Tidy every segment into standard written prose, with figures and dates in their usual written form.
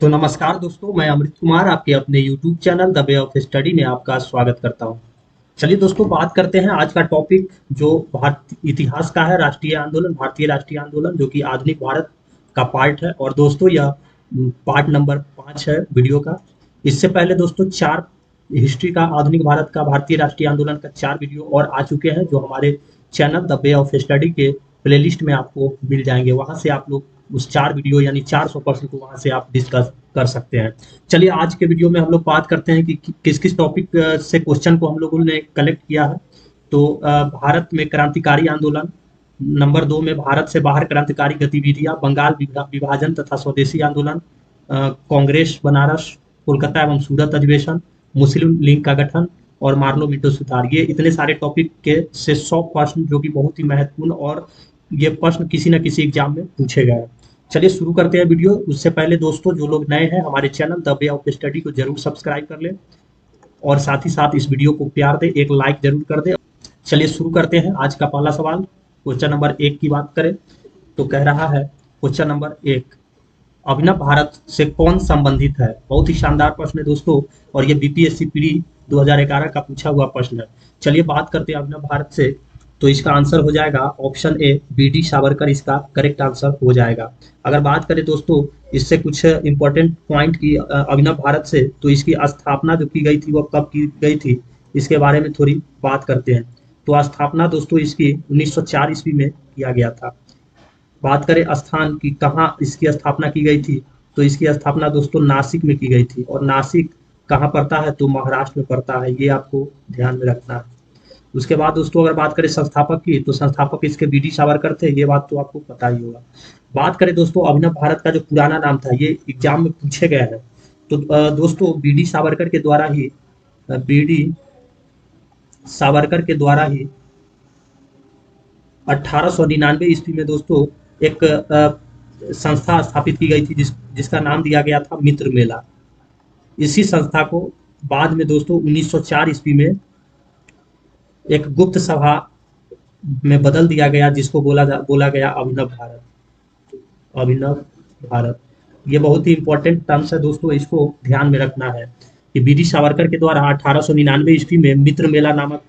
तो नमस्कार दोस्तों, मैं अमृत कुमार आपके अपने YouTube channel the way of study में आपका स्वागत करता हूं। चलिए दोस्तों, बात करते हैं आज का टॉपिक जो भारत इतिहास का है। राष्ट्रीय आंदोलन, भारतीय राष्ट्रीय आंदोलन जो कि आधुनिक भारत का पार्ट है। और दोस्तों यह पार्ट नंबर 5 है वीडियो का। इससे पहले दोस्तों 4 हिस्ट्री का, आधुनिक भारत का, भारतीय राष्ट्रीय आंदोलन का 4 वीडियो और आ चुके हैं जो हमारे channel the way of study के प्लेलिस्ट में आपको मिल जाएंगे। वहां से आप लोग उस 4 वीडियो यानी 400 प्रश्न को वहां से आप डिस्कस कर सकते हैं। चलिए आज के वीडियो में हम लोग बात करते हैं कि किस किस टॉपिक से क्वेश्चन को हम लोगों ने कलेक्ट किया है। तो भारत में क्रांतिकारी आंदोलन, नंबर 2 में भारत से बाहर क्रांतिकारी गतिविधियां, बंगाल विभाजन तथा स्वदेशी आंदोलन, कांग्रेस बनारस, कोलकाता एवं सूरत अधिवेशन, मुस्लिम लीग का गठन और मार्लो मिंटो सुधार। ये इतने सारे टॉपिक के से 100 प्रश्न जो कि बहुत ही महत्वपूर्ण और ये प्रश्न किसी न किसी एग्जाम में पूछे गए हैं। चलिए शुरू करते हैं वीडियो। उससे पहले दोस्तों जो लोग नए हैं हमारे channel the way of study को जरूर सब्सक्राइब कर लें और साथ ही साथ इस वीडियो को प्यार दें, एक लाइक जरूर कर दें। चलिए शुरू करते हैं। आज का पहला सवाल, क्वेश्चन नंबर 1 की बात करें तो कह रहा है क्वेश्चन नंबर 1, अभिनव भारत से कौन संबंधित है। बहुत ही शानदार प्रश्न है दोस्तों और ये बीपीएससी प्री 2011 का पूछा हुआ प्रश्न है। चलिए बात करते हैं अभिनव भारत से। तो इसका आंसर हो जाएगा ऑप्शन ए, बी.डी. सावरकर इसका करेक्ट आंसर हो जाएगा। अगर बात करें दोस्तों इससे कुछ इंपॉर्टेंट पॉइंट की अभिनव भारत से, तो इसकी स्थापना जो की गई थी वो कब की गई थी, इसके बारे में थोड़ी बात करते हैं। तो स्थापना दोस्तों इसकी 1904 ईस्वी में किया गया था। बात करें स्थान की, कहाँ इसकी स्थापना की गई थी, तो इसकी स्थापना दोस्तों नासिक में की गई थी। और नासिक कहाँ पड़ता है, तो महाराष्ट्र में पड़ता है। ये आपको ध्यान में रखना है। उसके बाद दोस्तों अगर बात करें संस्थापक की, तो संस्थापक इसके बी.डी. सावरकर थे। ये बात तो आपको पता ही होगा। बात करें दोस्तों अभिनव भारत का जो पुराना नाम था, ये एग्जाम में पूछे गए हैं। तो दोस्तों बी.डी. सावरकर के द्वारा ही बी.डी. सावरकर के द्वारा ही 1899 ईस्वी में दोस्तों एक संस्था स्थापित की गई थी जिसका नाम दिया गया था मित्र मेला। इसी संस्था को बाद में दोस्तों 1904 ईस्वी में एक गुप्त सभा में बदल दिया गया, जिसको बोला गया अभिनव भारत। अभिनव भारत ये बहुत ही इंपॉर्टेंट टर्म्स है दोस्तों, इसको ध्यान में रखना है कि बी.डी. सावरकर के द्वारा 1899 ईस्वी में मित्र मेला नामक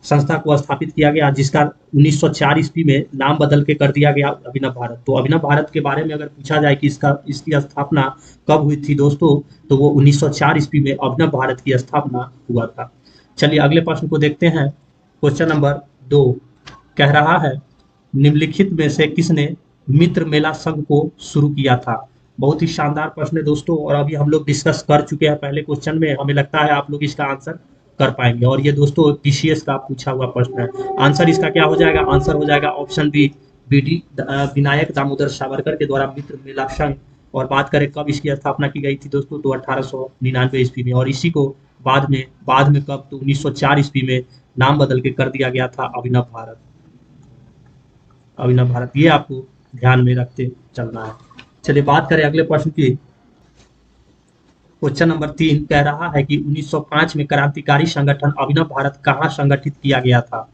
संस्था को स्थापित किया गया, जिसका 1904 ईस्वी में नाम बदल के कर दिया गया अभिनव भारत। तो अभिनव भारत के बारे में अगर पूछा जाए कि इसकी स्थापना कब हुई थी दोस्तों, तो वो 1904 ईस्वी में अभिनव भारत की स्थापना हुआ था। चलिए अगले प्रश्न को देखते हैं। क्वेश्चन नंबर 2 कह रहा है निम्नलिखित में से किसने मित्र मेला संघ को शुरू किया था। बहुत ही शानदार प्रश्न है दोस्तों और अभी हम लोग डिस्कस कर चुके हैं पहले क्वेश्चन में। हमें लगता है आप लोग इसका आंसर कर पाएंगे और ये दोस्तों पीसीएस का पूछा हुआ प्रश्न है। आंसर इसका क्या हो जाएगा, आंसर हो जाएगा option B, B D. Vinayak Damodar Savarkar के द्वारा मित्र मेला संघ। और बात करें कब इसकी स्थापना की गई थी दोस्तों, तो 1899 ईस्वी में। और इसी को बाद में कब, तो 1904 ईस्वी में नाम बदल के कर दिया गया था अभिनव भारत। अभिनव भारत ये आपको ध्यान में रखते चलना है। चलिए बात करें अगले प्रश्न की। क्वेश्चन नंबर 3 कह रहा है कि 1905 में क्रांतिकारी संगठन अभिनव भारत कहाँ संगठित किया गया था।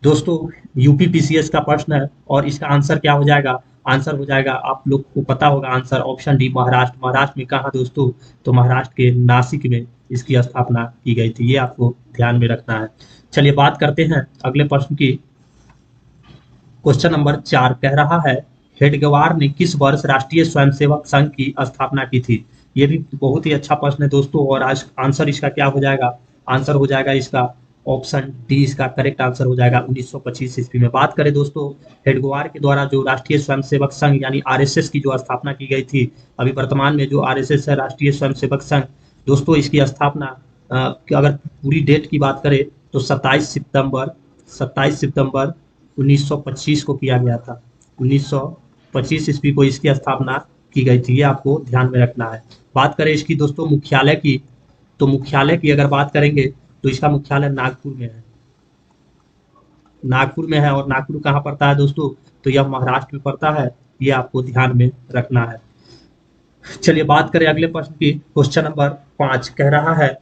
दोस्तों यूपी पीसीएस का प्रश्न है और इसका आंसर क्या हो जाएगा, आंसर हो जाएगा, आप लोग को पता होगा answer, option D, Maharashtra. Maharashtra में कहाँ दोस्तों, तो महाराष्ट्र के नासिक में इसकी स्थापना की गई थी। ये आपको ध्यान में रखना है। चलिए बात करते हैं अगले प्रश्न की। क्वेश्चन नंबर 4 कह रहा है हेडगेवार ने किस वर्ष राष्ट्रीय स्वयंसेवक संघ की स्थापना की थी। ये भी बहुत ही अच्छा प्रश्न है दोस्तों और आज आंसर इसका क्या हो जाएगा, आंसर हो जाएगा इसका ऑप्शन डी, इसका करेक्ट आंसर हो जाएगा 1925 ईस्वी में। बात करें दोस्तों हेडगेवार के द्वारा जो राष्ट्रीय स्वयंसेवक संघ यानी आरएसएस की जो स्थापना की गई थी, अभी वर्तमान में जो आरएसएस है राष्ट्रीय स्वयंसेवक संघ, दोस्तों इसकी स्थापना अगर पूरी डेट की बात करें तो 27 सितंबर 1925 को किया गया था। 1925 ईस्वी को इसकी स्थापना की गई थी। ये आपको ध्यान में रखना है। बात करें इसकी दोस्तों मुख्यालय की, तो मुख्यालय की अगर बात करेंगे तो इसका मुख्यालय नागपुर में है। नागपुर में है और नागपुर कहाँ पड़ता है दोस्तों, तो यह महाराष्ट्र में पड़ता है। ये आपको ध्यान में रखना है। चलिए बात करें अगले प्रश्न की। क्वेश्चन नंबर 5 कह रहा है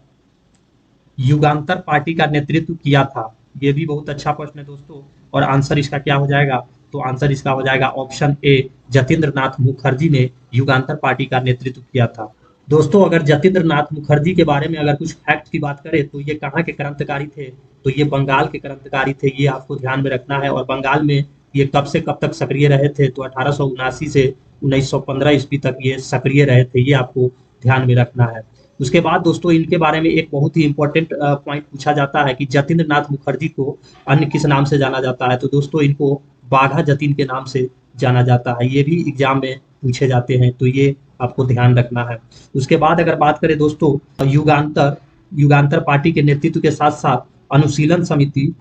युगांतर पार्टी का नेतृत्व किया था। ये भी बहुत अच्छा प्रश्न है दोस्तों और आंसर इसका क्या हो जाएगा, तो आंसर इसका हो जाएगा ऑप्शन ए, जतेंद्र नाथ मुखर्जी ने युगांतर पार्टी का नेतृत्व किया था। दोस्तों अगर जतीन्द्र नाथ मुखर्जी के बारे में अगर कुछ फैक्ट की बात करें तो ये कहाँ के क्रांतिकारी थे, तो ये बंगाल के क्रांतिकारी थे, ये आपको ध्यान में रखना है। और बंगाल में ये कब से कब तक सक्रिय रहे थे, तो 1879 से 1915 ईस्वी तक ये सक्रिय रहे थे, ये आपको ध्यान में रखना है। उसके बाद दोस्तों इनके बारे में एक बहुत ही इंपॉर्टेंट पॉइंट पूछा जाता है कि जतीन्द्र नाथ मुखर्जी को अन्य किस नाम से जाना जाता है, तो दोस्तों इनको बाघा जतीन के नाम से जाना जाता है, ये भी एग्जाम में पूछे जाते हैं, तो ये आपको ध्यान रखना है। उसके बाद अगर बात करें दोस्तों युगांतर युगांतर पार्टी के नेतृत्व के साथ साथ अनुशीलन समिति,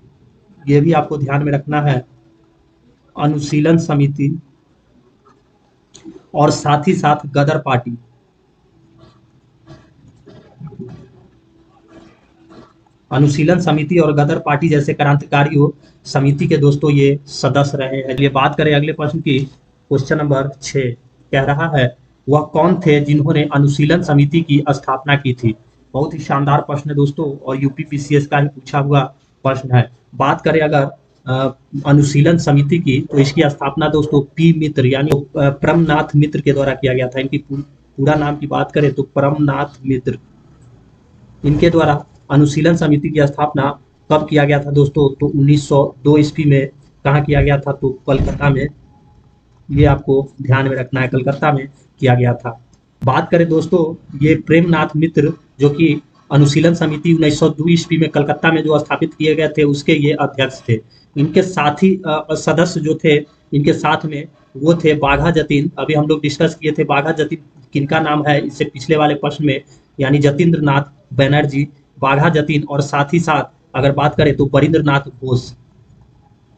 ये भी आपको ध्यान में रखना है, अनुशीलन समिति और साथ ही साथ गदर पार्टी, अनुशीलन समिति और गदर पार्टी जैसे क्रांतिकारियों समिति के दोस्तों ये सदस्य रहे हैं। ये बात करें अगले प्रश्न की, क्वेश्चन नंबर 6 कह रहा है वह कौन थे जिन्होंने अनुशीलन समिति की स्थापना की थी। बहुत ही शानदार प्रश्न है दोस्तों और यूपी पीसीएस का ही पूछा हुआ प्रश्न है। बात करें अगर अनुशीलन समिति की, तो इसकी स्थापना दोस्तों पी मित्र यानी परमनाथ मित्र के द्वारा किया गया था। इनकी पूरा नाम की बात करें तो परमनाथ मित्र, इनके द्वारा अनुशीलन समिति की स्थापना कब किया गया था दोस्तों, तो 1902 ईस्वी में। कहाँ किया गया था, तो कलकत्ता में, ये आपको ध्यान में रखना है, कलकत्ता में किया गया था। बात करें दोस्तों ये प्रेमनाथ मित्र जो कि अनुशीलन समिति 1902 ईस्वी में कलकत्ता में जो स्थापित किए गए थे उसके ये अध्यक्ष थे। इनके साथी सदस्य जो थे इनके साथ में वो थे बाघा जतीन, अभी हम लोग डिस्कस किए थे बाघा जतीन किनका नाम है इससे पिछले वाले प्रश्न में, यानी जतीन्द्र नाथ बनर्जी, बाघा जतीन और साथ ही साथ अगर बात करें तो बरिंद्रनाथ घोष,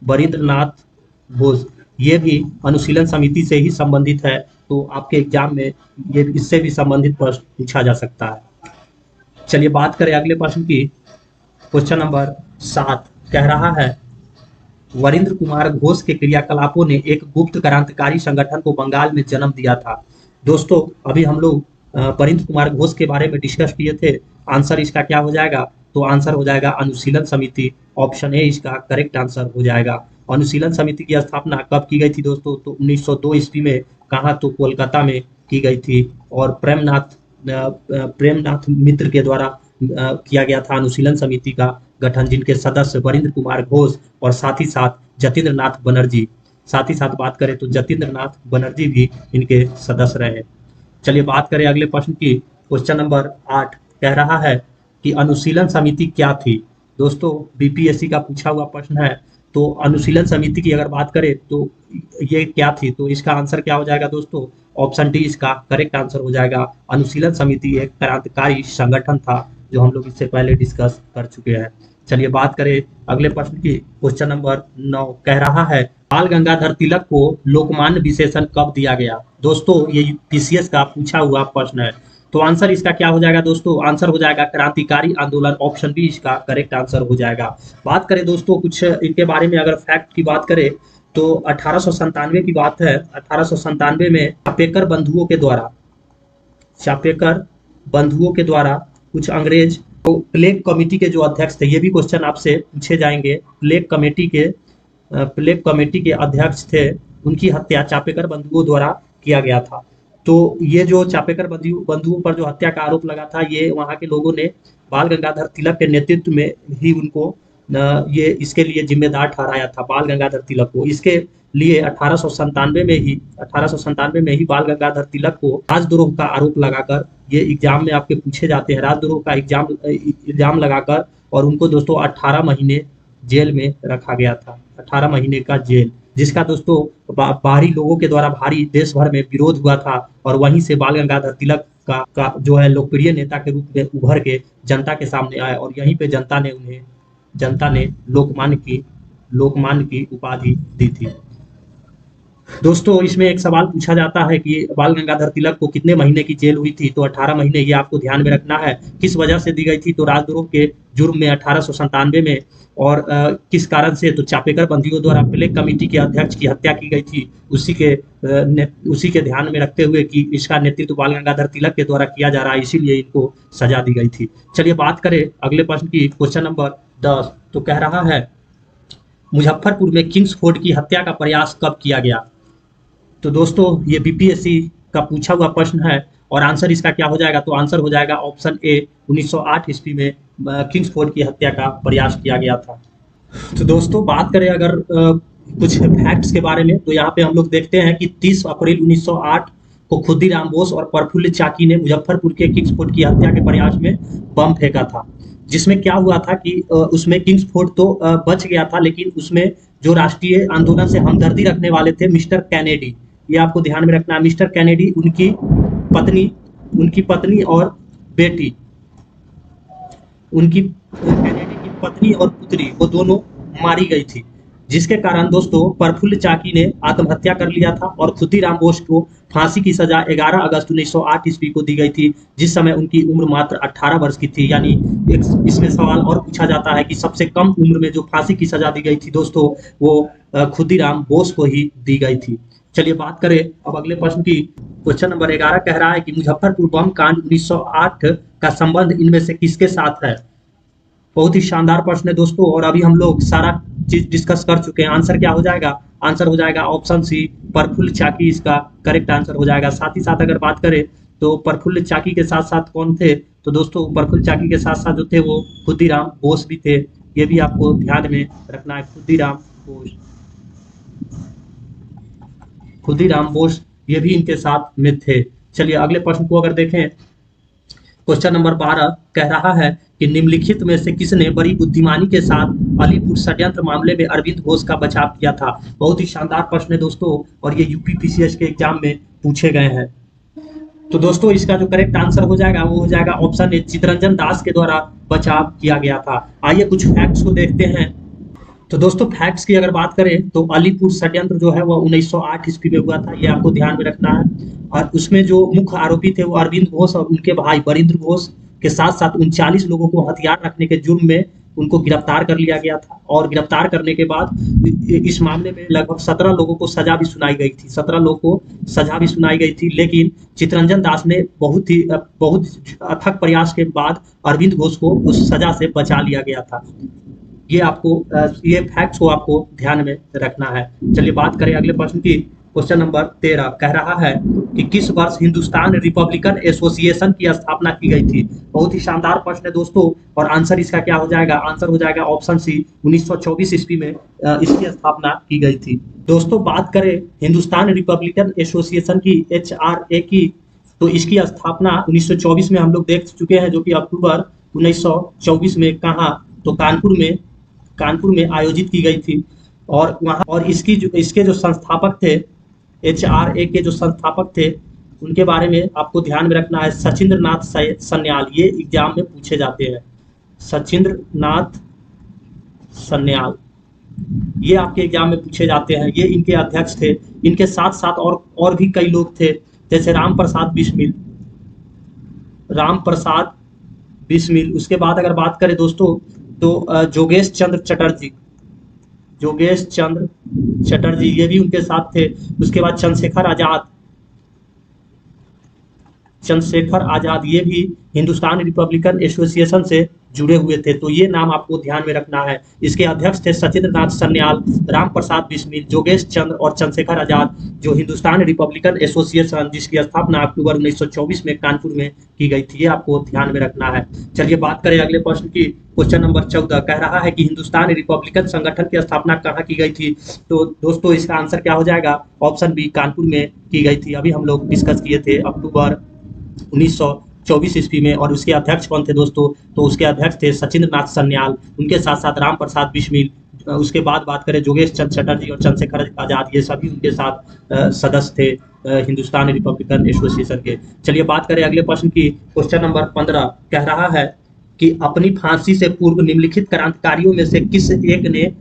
बरिंद्रनाथ घोष ये भी अनुशीलन समिति से ही संबंधित है, तो आपके एग्जाम में ये इससे भी संबंधित प्रश्न पूछा जा सकता है। चलिए बात करें अगले प्रश्न की, क्वेश्चन नंबर 7 कह रहा है वरिंद्र कुमार घोष के क्रियाकलापों ने एक गुप्त क्रांतिकारी संगठन को बंगाल में जन्म दिया था। दोस्तों अभी हम लोग वरिंद्र कुमार घोष के बारे में डिस्कस किए थे, आंसर इसका क्या हो जाएगा, तो आंसर हो जाएगा अनुशीलन समिति, ऑप्शन ए इसका करेक्ट आंसर हो जाएगा। अनुशीलन समिति की स्थापना कब की गई थी दोस्तों, तो 1902 ईस्वी में, कहाँ, तो कोलकाता में की गई थी और प्रेमनाथ मित्र के द्वारा किया गया था अनुशीलन समिति का गठन, जिनके सदस्य वरिंद्र कुमार घोष और साथ ही साथ जतीन्द्र नाथ बनर्जी, साथ ही साथ बात करें तो जतीन्द्र नाथ बनर्जी भी इनके सदस्य रहे। चलिए बात करें अगले प्रश्न की, क्वेश्चन नंबर 8 कह रहा है कि अनुशीलन समिति क्या थी। दोस्तों बीपीएससी का पूछा हुआ प्रश्न है, तो अनुशीलन समिति की अगर बात करें तो ये क्या थी, तो इसका आंसर क्या हो जाएगा दोस्तों, ऑप्शन डी इसका करेक्ट आंसर हो जाएगा। अनुशीलन समिति एक क्रांतिकारी संगठन था जो हम लोग इससे पहले डिस्कस कर चुके हैं। चलिए बात करें अगले प्रश्न की, क्वेश्चन नंबर 9 कह रहा है बाल गंगाधर तिलक को लोकमान्य विशेषण कब दिया गया। दोस्तों ये पीसीएस का पूछा हुआ प्रश्न है, तो आंसर इसका क्या हो जाएगा दोस्तों, आंसर हो जाएगा क्रांतिकारी आंदोलन, ऑप्शन बी इसका करेक्ट आंसर हो जाएगा। बात करें दोस्तों कुछ इनके बारे में अगर फैक्ट की बात करें तो 1897 की बात है, 1897 में चापेकर बंधुओं के द्वारा कुछ अंग्रेज तो प्लेग कमेटी के जो अध्यक्ष थे, ये भी क्वेश्चन आपसे पूछे जाएंगे, प्लेग कमेटी के अध्यक्ष थे, उनकी हत्या चापेकर बंधुओं द्वारा किया गया था। तो ये जो चापेकर बंधुओं पर जो हत्या का आरोप लगा था, ये वहाँ के लोगों ने बाल गंगाधर तिलक के नेतृत्व में ही उनको ये इसके लिए जिम्मेदार ठहराया था, बाल गंगाधर तिलक को। इसके लिए 1897 में ही बाल गंगाधर तिलक को राजद्रोह का आरोप लगाकर, ये एग्जाम में आपके पूछे जाते हैं, राजद्रोह का इल्जाम लगाकर और उनको दोस्तों 18 महीने जेल में रखा गया था, 18 महीने का जेल, जिसका दोस्तों बाहरी लोगों के द्वारा भारी देश भर में विरोध हुआ था और वहीं से बाल गंगाधर तिलक का जो है लोकप्रिय नेता के रूप में उभर के जनता के सामने आए और यहीं पे जनता ने लोकमान्य की उपाधि दी थी। दोस्तों इसमें एक सवाल पूछा जाता है कि बाल गंगाधर तिलक को कितने महीने की जेल हुई थी, तो 18 महीने, ये आपको ध्यान में रखना है। किस वजह से दी गई थी, तो राजद्रोह के जुर्म में 1897 में, और किस कारण से, तो चापेकर बंधुओं द्वारा प्लेग कमेटी के अध्यक्ष की हत्या की गई थी, उसी के ध्यान में रखते हुए कि इसका नेतृत्व बाल गंगाधर तिलक के द्वारा किया जा रहा है, इसीलिए इनको सजा दी गई थी। चलिए बात करें अगले प्रश्न की, क्वेश्चन नंबर 10, तो कह रहा है मुजफ्फरपुर में किंग्सफोर्ड की हत्या का प्रयास कब किया गया। तो दोस्तों ये बीपीएससी का पूछा हुआ प्रश्न है और आंसर इसका क्या हो जाएगा, तो आंसर हो जाएगा ऑप्शन ए, 1908 ईस्वी में किंग्सफोर्ड की हत्या का प्रयास किया गया था। तो दोस्तों बात करें अगर कुछ फैक्ट्स के बारे में, तो यहाँ पे हम लोग देखते हैं कि 30 अप्रैल 1908 को खुदीराम बोस और प्रफुल्ल चाकी ने मुजफ्फरपुर के किंग्सफोर्ड की हत्या के प्रयास में बम फेंका था, जिसमें क्या हुआ था कि उसमें किंग्सफोर्ड तो बच गया था, लेकिन उसमें जो राष्ट्रीय आंदोलन से हमदर्दी रखने वाले थे मिस्टर कैनेडी, ये आपको ध्यान में रखना है, मिस्टर कैनेडी, उनकी पत्नी और बेटी, उनकी कैनेडी की पत्नी और पुत्री, वो दोनों मारी गई थी, जिसके कारण दोस्तों प्रफुल्ल चाकी ने आत्महत्या कर लिया था और खुदीराम बोस को फांसी की सजा 11 अगस्त 1908 ईस्वी को दी गई थी, जिस समय उनकी उम्र मात्र 18 वर्ष की थी। यानी इसमें सवाल और पूछा जाता है कि सबसे कम उम्र में जो फांसी की सजा दी गई थी दोस्तों, वो खुदीराम बोस को ही दी गई थी। चलिए बात करें अब अगले प्रश्न की। क्वेश्चन नंबर 11 कह रहा है कि मुजफ्फरपुर बम कांड 1908 का संबंध इनमें से किसके साथ है। बहुत ही शानदार प्रश्न है दोस्तों, और अभी हम लोग सारा चीज डिस्कस कर चुके हैं। आंसर क्या हो जाएगा, आंसर हो जाएगा ऑप्शन सी, प्रफुल्ल चाकी इसका करेक्ट आंसर हो जाएगा। साथ ही साथ अगर बात करें तो प्रफुल्ल चाकी के साथ साथ कौन थे, तो दोस्तों प्रफुल्ल चाकी के साथ साथ जो थे वो खुदीराम बोस भी थे, ये भी आपको ध्यान में रखना है। खुदीराम बोस ये भी इनके साथ में थे। चलिए अगले प्रश्न को अगर देखें, क्वेश्चन नंबर 12 कह रहा है कि निम्नलिखित में से किसने बड़ी बुद्धिमानी के साथ अलीपुर षड्यंत्र मामले में अरविंद घोष का बचाव किया था। बहुत ही शानदार प्रश्न है दोस्तों, और ये यूपीपीसीएस के एग्जाम में पूछे गए हैं। तो दोस्तों इसका जो करेक्ट आंसर हो जाएगा वो हो जाएगा ऑप्शन ए, चितरंजन दास के द्वारा बचाव किया गया था। आइए कुछ फैक्ट्स को देखते हैं। तो दोस्तों फैक्ट्स की अगर बात करें तो अलीपुर षड्यंत्र जो है वो 1908 ईस्वी में हुआ था, ये आपको ध्यान में रखना है। और उसमें जो मुख्य आरोपी थे वो अरविंद घोष और उनके भाई बरिंद्र घोष के साथ साथ 39 लोगों को हथियार रखने के जुर्म में उनको गिरफ्तार कर लिया गया था। और गिरफ्तार करने के बाद इस मामले में लगभग 17 लोगों को सजा भी सुनाई गई थी, 17 लोगों को सजा भी सुनाई गई थी। लेकिन चितरंजन दास ने बहुत अथक प्रयास के बाद अरविंद घोष को उस सजा से बचा लिया गया था। ये फैक्ट्स को आपको ध्यान में रखना है। चलिए बात करें अगले प्रश्न की। क्वेश्चन नंबर 13 कह रहा है कि किस वर्ष हिंदुस्तान रिपब्लिकन एसोसिएशन की स्थापना की गई थी। बहुत ही शानदार प्रश्न है दोस्तों, और आंसर इसका क्या हो जाएगा, आंसर हो जाएगा ऑप्शन सी, 1924 ईस्वी में इसकी स्थापना की गई थी। दोस्तों बात करें हिंदुस्तान रिपब्लिकन एसोसिएशन की, HRA की, तो इसकी स्थापना 1924 में हम लोग देख चुके हैं, जो कि अक्टूबर 1924 में कहाँ, तो कानपुर में आयोजित की गई थी। और वहाँ और इसके जो संस्थापक थे, HRA के जो संस्थापक थे, उनके बारे में आपको ध्यान में रखना है, सचिंद्र नाथ सन्याल, ये एग्जाम में पूछे जाते हैं। सचिंद्र नाथ सन्याल ये आपके एग्जाम में पूछे जाते हैं, ये इनके अध्यक्ष थे। इनके साथ साथ और भी कई लोग थे, जैसे राम प्रसाद बिस्मिल। उसके बाद अगर बात करें दोस्तों तो जोगेश चंद्र चटर्जी ये भी उनके साथ थे। उसके बाद चंद्रशेखर आजाद ये भी हिंदुस्तान रिपब्लिकन एसोसिएशन से जुड़े हुए थे, तो ये नाम आपको ध्यान में रखना है। इसके अध्यक्ष थे सचिंद्र नाथ सन्याल, राम प्रसाद बिस्मिल, जोगेश चंद्र और चंद्रशेखर आजाद, जो हिंदुस्तान रिपब्लिकन एसोसिएशन जिसकी स्थापना अक्टूबर 1924 में कानपुर में की गई थी, ये आपको ध्यान में रखना है। चलिए बात करें अगले प्रश्न की। क्वेश्चन नंबर 14 कह रहा है कि हिंदुस्तान रिपब्लिकन संगठन की स्थापना कहाँ की गई थी। तो दोस्तों इसका आंसर क्या हो जाएगा, ऑप्शन बी, कानपुर में की गई थी। अभी हम लोग डिस्कस किए थे अक्टूबर 1924 ईस्वी में। और उसके अध्यक्ष कौन थे दोस्तों, तो उसके अध्यक्ष थे सचिंद्र नाथ सन्याल, उनके साथ साथ राम प्रसाद बिस्मिल। उसके बाद बात करें जोगेश चंद्र चटर्जी और चंद्रशेखर आजाद, ये सभी उनके साथ सदस्य थे हिंदुस्तान रिपब्लिकन एसोसिएशन के। चलिए बात करें अगले प्रश्न की। क्वेश्चन नंबर 15 कह रहा है कि अपनी फांसी से पूर्व निम्नलिखित क्रांतिकारियों में से किस एक ने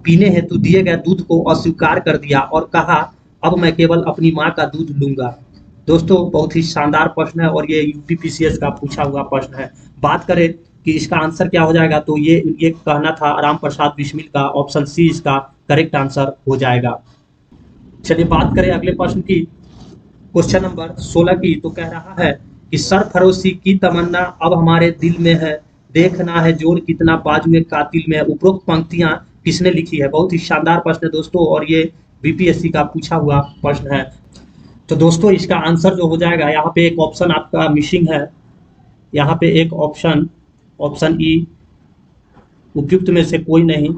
पीने हेतु दिए गए दूध को अस्वीकार कर दिया और कहा अब मैं केवल अपनी माँ का दूध लूंगा। दोस्तों बहुत ही शानदार प्रश्न है, और ये यूपीपीसीएस का पूछा हुआ प्रश्न है। बात करें कि इसका आंसर क्या हो जाएगा, तो ये कहना था राम प्रसाद बिस्मिल का, ऑप्शन सी इसका करेक्ट आंसर हो जाएगा। चलिए बात करें अगले प्रश्न की। क्वेश्चन नंबर 16 की, तो कह रहा है कि सरफरोशी की तमन्ना अब हमारे दिल में है, देखना है जोर कितना बाजुए कातिल में है। उपरोक्त पंक्तियां किसने लिखी है। बहुत ही शानदार प्रश्न है दोस्तों, और ये बीपीएससी का पूछा हुआ प्रश्न है। तो दोस्तों इसका आंसर जो हो जाएगा, यहाँ पे एक ऑप्शन आपका मिसिंग है। यहाँ पे एक ऑप्शन, ऑप्शन ई, उपयुक्त में से कोई नहीं,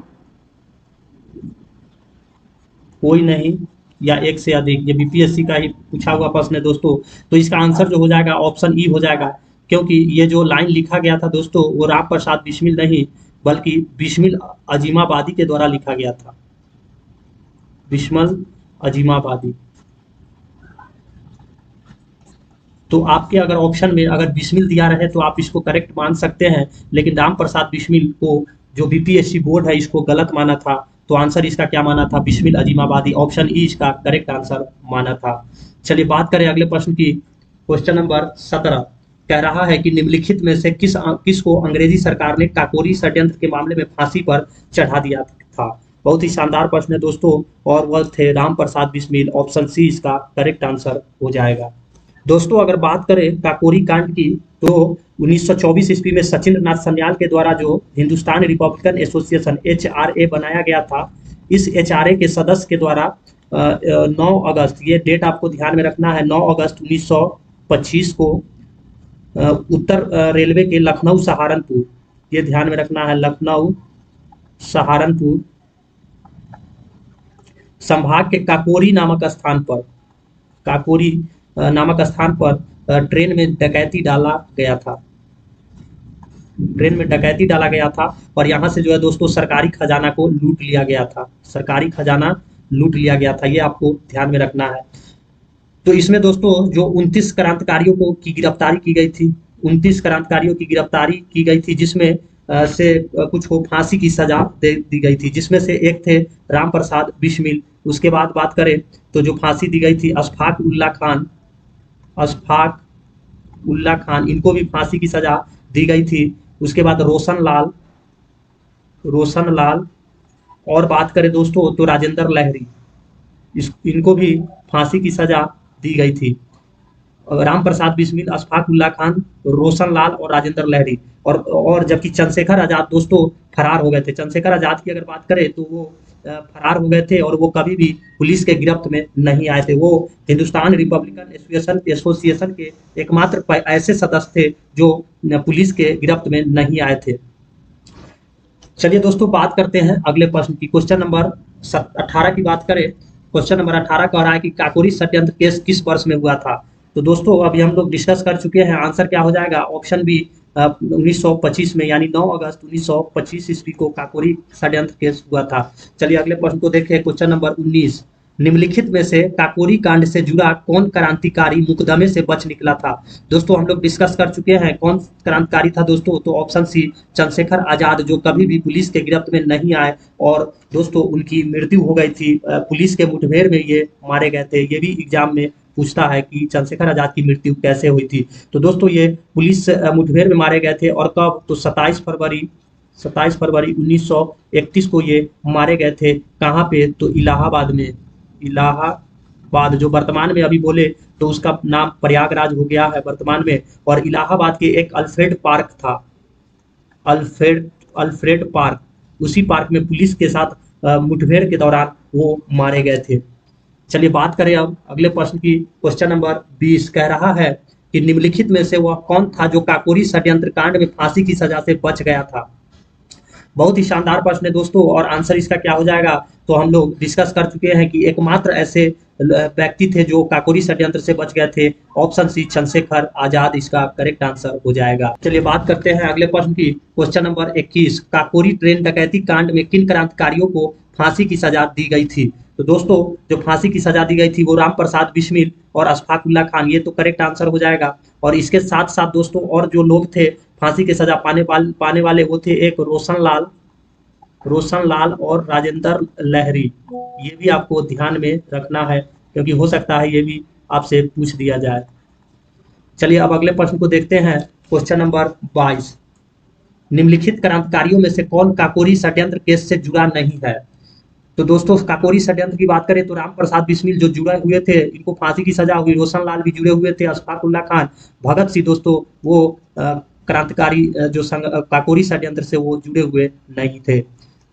कोई नहीं या एक से अधिक, ये बीपीएससी का ही पूछा हुआ प्रश्न है दोस्तों। तो इसका आंसर जो हो जाएगा ऑप्शन ई हो जाएगा, क्योंकि ये जो लाइन लिखा गया था दोस्तों वो राम प्रसाद बिस्मिल नहीं बल्कि बिस्मिल अजीमाबादी के द्वारा लिखा गया था। बिस्मिल अजीमाबादी। तो आपके अगर ऑप्शन में अगर बिस्मिल दिया रहे तो आप इसको करेक्ट मान सकते हैं, लेकिन राम प्रसाद बिस्मिल को जो बीपीएससी बोर्ड है इसको गलत माना था। तो आंसर इसका क्या माना था? बिस्मिल अजीमाबादी, ऑप्शन ई इसका करेक्ट आंसर माना था। चलिए बात करें अगले प्रश्न की। क्वेश्चन नंबर 17 कह रहा है कि निम्नलिखित में से किसको अंग्रेजी सरकार ने काकोरी षड्यंत्र के मामले में फांसी पर चढ़ा दिया था? बहुत ही शानदार प्रश्न है दोस्तों, और वह थे राम प्रसाद बिस्मिल। ऑप्शन सी इसका करेक्ट आंसर हो जाएगा। दोस्तों अगर बात करें काकोरी कांड की, तो 1924 ईस्वी में सचिंद्र नाथ सन्याल के द्वारा जो हिंदुस्तान रिपब्लिकन एसोसिएशन HRA बनाया गया था, इस HRA के सदस्य के द्वारा 9 अगस्त, ये डेट आपको ध्यान में रखना है, 9 अगस्त 1925 को उत्तर रेलवे के लखनऊ सहारनपुर, ये ध्यान में रखना है, लखनऊ सहारनपुर संभाग के काकोरी नामक स्थान पर, काकोरी नामक स्थान पर ट्रेन में डकैती डाला गया था। ट्रेन में डकैती डाला गया था और यहाँ से जो है दोस्तों सरकारी खजाना को लूट लिया गया था। सरकारी खजाना लूट लिया गया था, ये आपको ध्यान में रखना है। तो इसमें दोस्तों जो 29 क्रांतिकारियों को की गिरफ्तारी की गई थी, 29 क्रांतिकारियों की गिरफ्तारी की गई थी, जिसमें से कुछ को फांसी की सजा दे दी गई थी, जिसमें से एक थे राम प्रसाद बिस्मिल। उसके बाद बात करें तो जो फांसी दी गई थी अशफाक उल्ला खान, अशफाक उल्ला खान, इनको भी फांसी की सजा दी गई थी। उसके बाद रोशन लाल, रोशन लाल, और बात करें दोस्तों तो राजेंद्र लहरी, इनको भी फांसी की सजा दी गई थी। राम प्रसाद बिस्मिल, अशफाक उल्ला खान, रोशन लाल और राजेंद्र लहरी, और जबकि चंद्रशेखर आजाद दोस्तों फरार हो गए थे। चंद्रशेखर आजाद की अगर बात करें तो वो फरार हो गए थे और वो कभी भी पुलिस के गिरफ्त में नहीं आए थे। वो हिंदुस्तान रिपब्लिकन एसोसिएशन के एकमात्र ऐसे सदस्य थे जो पुलिस के गिरफ्त में नहीं आए थे। चलिए दोस्तों बात करते हैं अगले प्रश्न की। क्वेश्चन नंबर 18 की बात करें। क्वेश्चन नंबर 18 कह रहा है कि काकोरी षड्यंत्र केस किस वर्ष में हुआ था? तो दोस्तों अभी हम लोग डिस्कस कर चुके हैं, आंसर क्या हो जाएगा? ऑप्शन बी 1925 में, यानी 9 अगस्त 1925 ईस्वी को काकोरी षड्यंत्र केस हुआ था। चलिए अगले प्रश्न को देखें। क्वेश्चन नंबर 19, निम्नलिखित में से काकोरी कांड से जुड़ा कौन क्रांतिकारी मुकदमे से बच निकला था? दोस्तों हम लोग डिस्कस कर चुके हैं कौन क्रांतिकारी था दोस्तों, तो ऑप्शन सी चंद्रशेखर आजाद, जो कभी भी पुलिस के गिरफ्त में नहीं आए और दोस्तों उनकी मृत्यु हो गई थी, पुलिस के मुठभेड़ में ये मारे गए थे। ये भी एग्जाम में पूछता है कि चंद्रशेखर आजाद की मृत्यु कैसे हुई थी। तो दोस्तों ये पुलिस मुठभेड़ में मारे गए थे, और कब? तो 27 फरवरी 1931 को ये मारे गए थे। कहाँ पे? तो इलाहाबाद में। इलाहाबाद जो वर्तमान में अभी बोले तो उसका नाम प्रयागराज हो गया है वर्तमान में। और इलाहाबाद के एक अल्फ्रेड पार्क था, अल्फ्रेड पार्क, उसी पार्क में पुलिस के साथ मुठभेड़ के दौरान वो मारे गए थे। चलिए बात करें अब अगले प्रश्न की। क्वेश्चन नंबर 20 कह रहा है कि निम्नलिखित में से वह कौन था जो काकोरी षड्यंत्र कांड में फांसी की सजा से बच गया था? बहुत ही शानदार प्रश्न है दोस्तों, और आंसर इसका क्या हो जाएगा? तो हम लोग डिस्कस कर चुके हैं कि एकमात्र ऐसे व्यक्ति थे जो काकोरी षड्यंत्र से बच गए थे। ऑप्शन सी चंद्रशेखर आजाद इसका करेक्ट आंसर हो जाएगा। चलिए बात करते हैं अगले प्रश्न की। क्वेश्चन नंबर 21, काकोरी ट्रेन डकैती कांड में किन क्रांतिकारियों को फांसी की सजा दी गई थी? तो दोस्तों जो फांसी की सजा दी गई थी वो राम प्रसाद बिस्मिल और अशफाक उल्ला खान, ये तो करेक्ट आंसर हो जाएगा। और इसके साथ साथ दोस्तों और जो लोग थे फांसी की सजा पाने वाले, वो थे एक रोशन लाल और राजेंद्र लहरी। ये भी आपको ध्यान में रखना है, क्योंकि हो सकता है ये भी आपसे पूछ दिया जाए। चलिए अब अगले प्रश्न को देखते हैं। क्वेश्चन नंबर 22, निम्नलिखित क्रांतिकारियों में से कौन काकोरी षड्यंत्र केस से जुड़ा नहीं है? तो दोस्तों काकोरी षड्यंत्र की बात करें तो राम प्रसाद बिस्मिल जो जुड़े हुए थे, इनको फांसी की सजा हुई। रोशन लाल भी जुड़े हुए थे, अशफाक उल्ला खान, भगत सिंह दोस्तों वो क्रांतिकारी जो काकोरी षड्यंत्र से वो जुड़े हुए नहीं थे।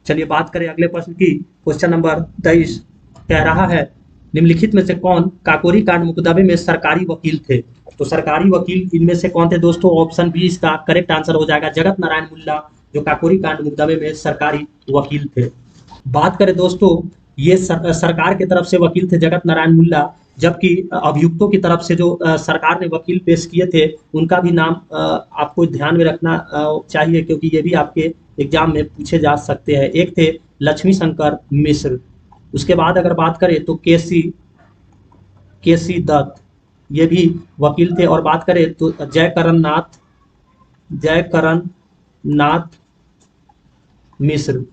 चलिए बात करें अगले प्रश्न की। क्वेश्चन नंबर 23 कह रहा है निम्नलिखित में से कौन काकोरी कांड मुकदमे में सरकारी वकील थे? तो सरकारी वकील इनमें से कौन थे दोस्तों? ऑप्शन बी इसका करेक्ट आंसर हो जाएगा, जगत नारायण मुल्ला, जो काकोरी कांड मुकदमे में सरकारी वकील थे। बात करें दोस्तों, ये सरकार की तरफ से वकील थे जगत नारायण मुल्ला, जबकि अभियुक्तों की तरफ से जो सरकार ने वकील पेश किए थे उनका भी नाम आपको ध्यान में रखना चाहिए, क्योंकि ये भी आपके एग्जाम में पूछे जा सकते हैं। एक थे लक्ष्मी शंकर मिश्र, उसके बाद अगर बात करें तो केसी दत्त, ये भी वकील थे। और बात करें तो जयकरण नाथ मिश्र,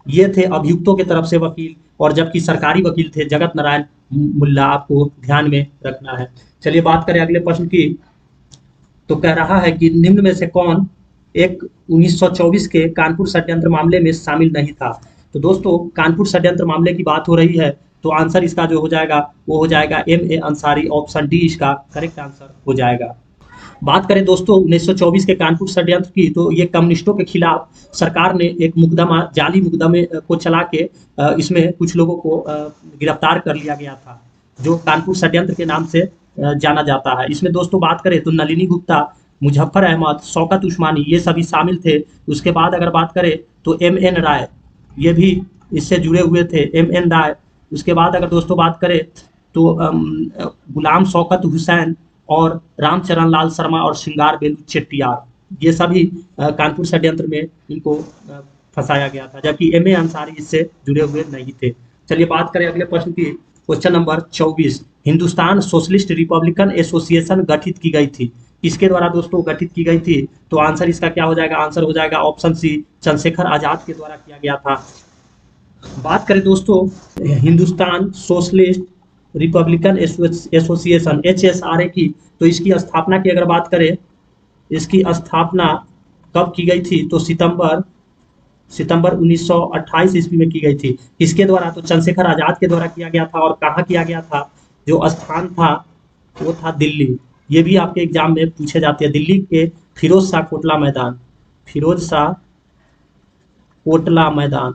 ये थे अभियुक्तों के तरफ से वकील, और जबकि सरकारी वकील थे जगत नारायण मुल्ला, आपको ध्यान में रखना है। चलिए बात करें अगले प्रश्न की, तो कह रहा है कि निम्न में से कौन एक 1924 के कानपुर षड्यंत्र मामले में शामिल नहीं था? तो दोस्तों कानपुर षड्यंत्र मामले की बात हो रही है, तो आंसर इसका जो हो जाएगा वो हो जाएगा M.A. अंसारी, ऑप्शन डी इसका करेक्ट आंसर हो जाएगा। बात करें दोस्तों 1924 के कानपुर षड्यंत्र की, तो ये कम्युनिस्टों के खिलाफ सरकार ने एक मुकदमा, जाली मुकदमे को चला के इसमें कुछ लोगों को गिरफ्तार कर लिया गया था, जो कानपुर षड्यंत्र के नाम से जाना जाता है। इसमें दोस्तों बात करें तो नलिनी गुप्ता, मुजफ्फर अहमद, शौकत उस्मानी, ये सभी शामिल थे। उसके बाद अगर बात करें तो M.N. राय, ये भी इससे जुड़े हुए थे, M.N. राय। उसके बाद अगर दोस्तों बात करें तो गुलाम शौकत हुसैन और रामचरण लाल शर्मा और श्रृंगार बेलू चेट्टियार, ये सभी कानपुर षड्यंत्र में इनको फंसाया गया था, जबकि M.A. अंसारी इससे जुड़े हुए नहीं थे। चलिए बात करें अगले प्रश्न की, question number 24, Hindustan socialist Republican association गठित की गई थी, किसके द्वारा दोस्तों गठित की गई थी? तो आंसर इसका क्या हो जाएगा? आंसर हो जाएगा ऑप्शन सी, चंद्रशेखर आजाद के द्वारा किया गया था। बात करें दोस्तों Hindustan socialist Republican association HSRA की, तो इसकी स्थापना की अगर बात करें, इसकी स्थापना कब की गई थी? तो सितंबर 1928 ईस्वी में की गई थी। किसके द्वारा? तो चंद्रशेखर आजाद के द्वारा किया गया था। और कहाँ किया गया था? जो स्थान था वो था दिल्ली। ये भी आपके एग्जाम में पूछे जाते हैं, दिल्ली के फिरोज शाह कोटला मैदान,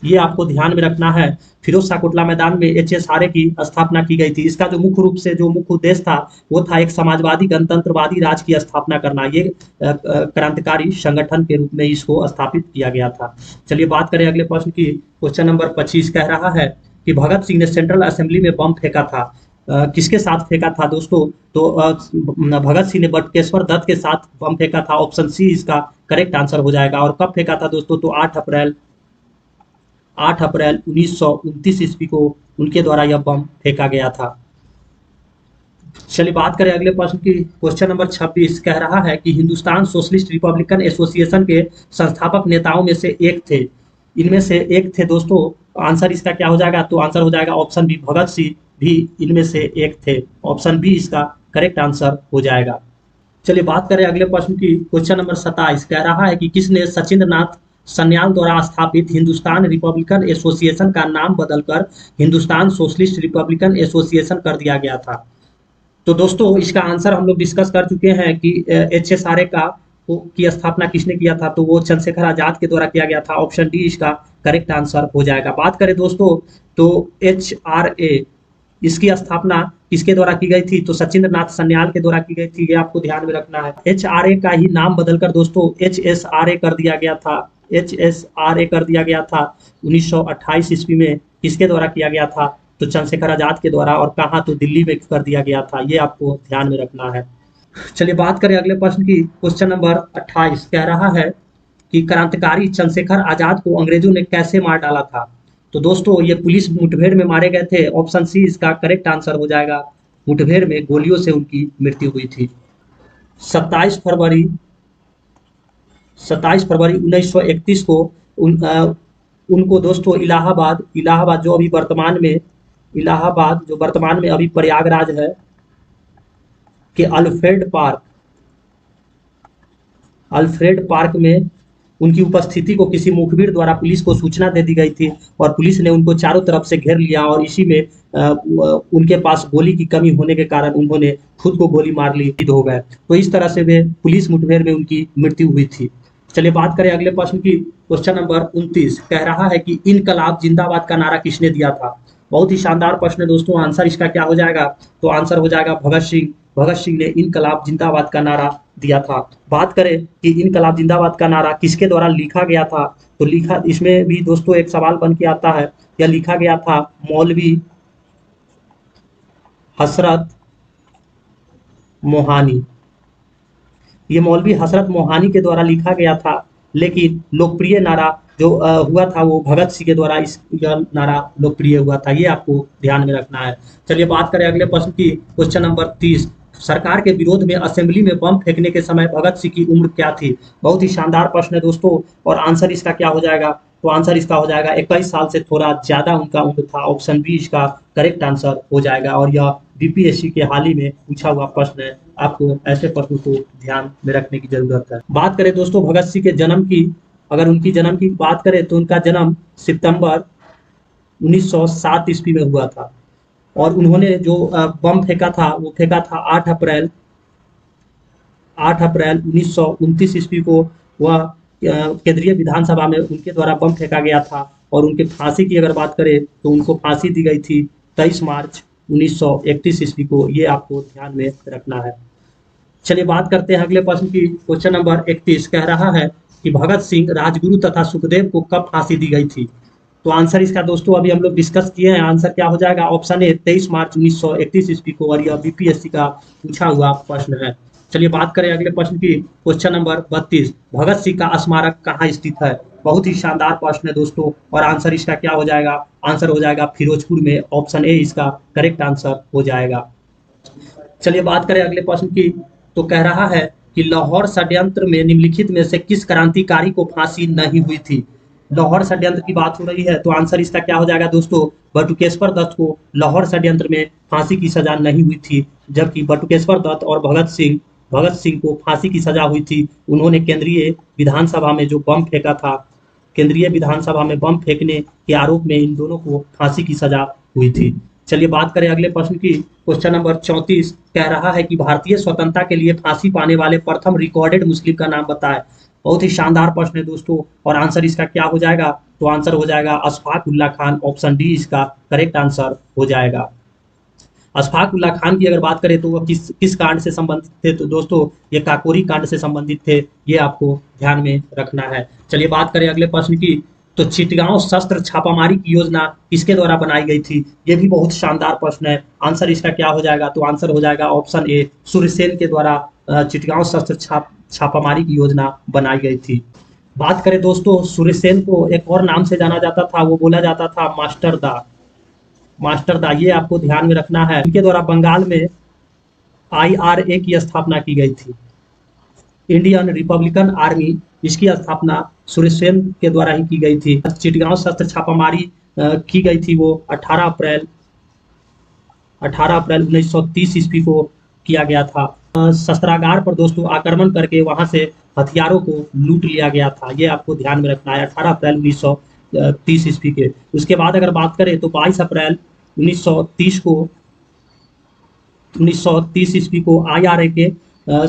ये आपको ध्यान में रखना है। फिरोज शाह कोटला मैदान में HSRA की स्थापना की गई थी। इसका जो मुख्य उद्देश्य था वो था एक समाजवादी गणतंत्रवादी राज्य की स्थापना करना। ये क्रांतिकारी संगठन के रूप में इसको स्थापित किया गया था। चलिए बात करें अगले प्रश्न की, क्वेश्चन नंबर 25 कह रहा है कि भगत सिंह ने सेंट्रल असेंबली में बम फेंका था, किसके साथ फेंका था दोस्तों? तो भगत सिंह ने बटुकेश्वर दत्त के साथ बम फेंका था, ऑप्शन सी इसका करेक्ट आंसर हो जाएगा। और कब फेंका था दोस्तों? तो 8 अप्रैल 1929 ईस्वी को उनके द्वारा यह बम फेंका गया था। चलिए बात करें अगले प्रश्न की, क्वेश्चन नंबर 26 कह रहा है कि हिंदुस्तान सोशलिस्ट रिपब्लिकन एसोसिएशन के संस्थापक नेताओं में से एक थे, इनमें से एक थे दोस्तों, आंसर इसका क्या हो जाएगा? तो आंसर हो जाएगा ऑप्शन बी, भगत सिंह भी इनमें से एक थे, ऑप्शन बी इसका करेक्ट आंसर हो जाएगा। चलिए बात करें अगले प्रश्न की, क्वेश्चन नंबर 27 कह रहा है कि किसने सचिंद्र नाथ सन्याल द्वारा स्थापित हिंदुस्तान रिपब्लिकन एसोसिएशन का नाम बदलकर हिंदुस्तान सोशलिस्ट रिपब्लिकन एसोसिएशन कर दिया गया था? तो दोस्तों इसका आंसर हम लोग डिस्कस कर चुके हैं कि HSRA की स्थापना किसने किया था, तो वो चंद्रशेखर आजाद के द्वारा किया गया था, ऑप्शन डी इसका करेक्ट आंसर हो जाएगा। बात करें दोस्तों तो HRA इसकी स्थापना किसके द्वारा की गई थी? तो सचिंद्र नाथ सन्याल के द्वारा की गई थी, ये आपको ध्यान में रखना है। HRA का ही नाम बदलकर दोस्तों HSRA कर दिया गया था, HSRA कर दिया गया था 1928 ईस्वी में। किसके द्वारा किया गया था? तो चंद्रशेखर आजाद के द्वारा। और कहाँ? तो दिल्ली में कर दिया गया था, ये आपको ध्यान में रखना है। चलिए बात करें अगले प्रश्न की, क्वेश्चन नंबर 28 कह रहा है कि क्रांतिकारी चंद्रशेखर आजाद को अंग्रेजों ने कैसे मार डाला था? तो दोस्तों ये पुलिस मुठभेड़ में मारे गए थे, ऑप्शन सी इसका करेक्ट आंसर हो जाएगा, मुठभेड़ में गोलियों से उनकी मृत्यु हुई थी। 27 फरवरी 1931 को उनको दोस्तों इलाहाबाद जो वर्तमान में अभी प्रयागराज है के अल्फ्रेड पार्क में उनकी उपस्थिति को किसी मुखबिर द्वारा पुलिस को सूचना दे दी गई थी, और पुलिस ने उनको चारों तरफ से घेर लिया, और इसी में उनके पास गोली की कमी होने के कारण उन्होंने खुद को गोली मार ली, शहीद हो गए। तो इस तरह से वे पुलिस मुठभेड़ में उनकी मृत्यु हुई थी। चलिए बात करें अगले प्रश्न की। क्वेश्चन नंबर 29 कह रहा है कि इनकलाब जिंदाबाद का नारा किसने दिया था। बहुत ही शानदार प्रश्न है दोस्तों। आंसर इसका क्या हो जाएगा, तो आंसर हो जाएगा भगत सिंह। भगत सिंह ने इनकलाब जिंदाबाद का नारा दिया था। बात करें कि इनकलाब जिंदाबाद का नारा किसके द्वारा लिखा गया था, तो लिखा इसमें भी दोस्तों एक सवाल बन के आता है। यह लिखा गया था मौलवी हसरत मोहानी। ये मौलवी हसरत मोहानी के द्वारा लिखा गया था, लेकिन लोकप्रिय नारा जो हुआ था वो भगत सिंह के द्वारा इस यह नारा लोकप्रिय हुआ था। ये आपको ध्यान में रखना है। चलिए बात करें अगले प्रश्न की। क्वेश्चन नंबर 30 सरकार के विरोध में असेंबली में बम फेंकने के समय भगत सिंह की उम्र क्या थी। बहुत ही शानदार प्रश्न है दोस्तों, और आंसर इसका क्या हो जाएगा, तो आंसर इसका हो जाएगा 21 साल से थोड़ा ज्यादा उनका उम्र था। ऑप्शन बी इसका करेक्ट आंसर हो जाएगा, और यह बीपीएससी के हाल ही में पूछा हुआ प्रश्न है। आपको ऐसे प्रश्न को ध्यान में रखने की जरूरत है। बात करें दोस्तों भगत सिंह के जन्म की, अगर उनकी जन्म की बात करें तो उनका जन्म सितंबर 1907 ईस्वी में हुआ था, और उन्होंने जो बम फेंका था वो फेंका था 8 अप्रैल 1929 ईस्वी को। वह केंद्रीय विधानसभा में उनके द्वारा बम फेंका गया था, और उनके फांसी की अगर बात करें तो उनको फांसी दी गई थी 23 मार्च 1931 ईस्वी को। ये आपको ध्यान में रखना है। चलिए बात करते हैं अगले प्रश्न की। क्वेश्चन नंबर 31 कह रहा है कि भगत सिंह, राजगुरु तथा सुखदेव को कब फांसी दी गई थी। तो आंसर इसका दोस्तों अभी हम लोग डिस्कस किए हैं। आंसर क्या हो जाएगा, ऑप्शन ए 23 मार्च 1931 ईस्वी को, और यह बीपीएससी का पूछा हुआ प्रश्न है। चलिए बात करें अगले प्रश्न की। क्वेश्चन नंबर 32 भगत सिंह का स्मारक कहाँ स्थित है। बहुत ही शानदार प्रश्न है दोस्तों, और आंसर इसका क्या हो जाएगा, आंसर हो जाएगा फिरोजपुर में। ऑप्शन ए इसका करेक्ट आंसर हो जाएगा। चलिए बात करें अगले प्रश्न की। तो कह रहा है कि लाहौर षड्यंत्र में निम्नलिखित में से किस क्रांतिकारी को फांसी नहीं हुई थी। लाहौर षड्यंत्र की बात हो रही है, तो आंसर इसका क्या हो जाएगा दोस्तों, बटुकेश्वर दत्त को लाहौर षड्यंत्र में फांसी की सजा नहीं हुई थी, जबकि बटुकेश्वर दत्त और भगत सिंह को फांसी की सजा हुई थी। उन्होंने केंद्रीय विधानसभा में जो बम फेंका था, केंद्रीय विधानसभा में बम फेंकने के आरोप में इन दोनों को फांसी की सजा हुई थी। चलिए बात करें अगले प्रश्न की। क्वेश्चन नंबर 34 कह रहा है कि भारतीय स्वतंत्रता के लिए फांसी पाने वाले प्रथम रिकॉर्डेड मुस्लिम का नाम बताएं। बहुत ही शानदार प्रश्न है दोस्तों, और आंसर इसका क्या हो जाएगा, तो आंसर हो जाएगा अशफाक उल्ला खान। ऑप्शन डी इसका करेक्ट आंसर हो जाएगा। अशफाक उल्ला खान की अगर बात करें तो वह किस किस कांड से संबंधित थे, तो दोस्तों ये काकोरी कांड से संबंधित थे। ये आपको ध्यान में रखना है। चलिए बात करें अगले प्रश्न की। तो चिटगांव शस्त्र छापामारी की योजना किसके द्वारा बनाई गई थी। ये भी बहुत शानदार प्रश्न है। आंसर इसका क्या हो जाएगा, तो आंसर हो जाएगा ऑप्शन ए सूर्यसेन के द्वारा चिटगांव शस्त्र छापामारी की योजना बनाई गई थी। बात करें दोस्तों, सूर्यसेन को एक और नाम से जाना जाता था, वो बोला जाता था मास्टर दा। मास्टर दा, ये आपको ध्यान में रखना है। इनके द्वारा बंगाल में IRA की स्थापना की गई थी, इंडियन रिपब्लिकन आर्मी। इसकी स्थापना सूर्यसेन के द्वारा ही की गई थी। चिटगांव शस्त्र छापामारी की गई थी, वो 18 अप्रैल 1930 ईस्वी को किया गया था। शस्त्रागार पर दोस्तों आक्रमण करके वहां से हथियारों को लूट लिया गया था। ये आपको ध्यान में रखना है, 18 अप्रैल 1930 ईस्वी के। उसके बाद अगर बात करें तो 22 अप्रैल 1930 ईस्वी को IRA के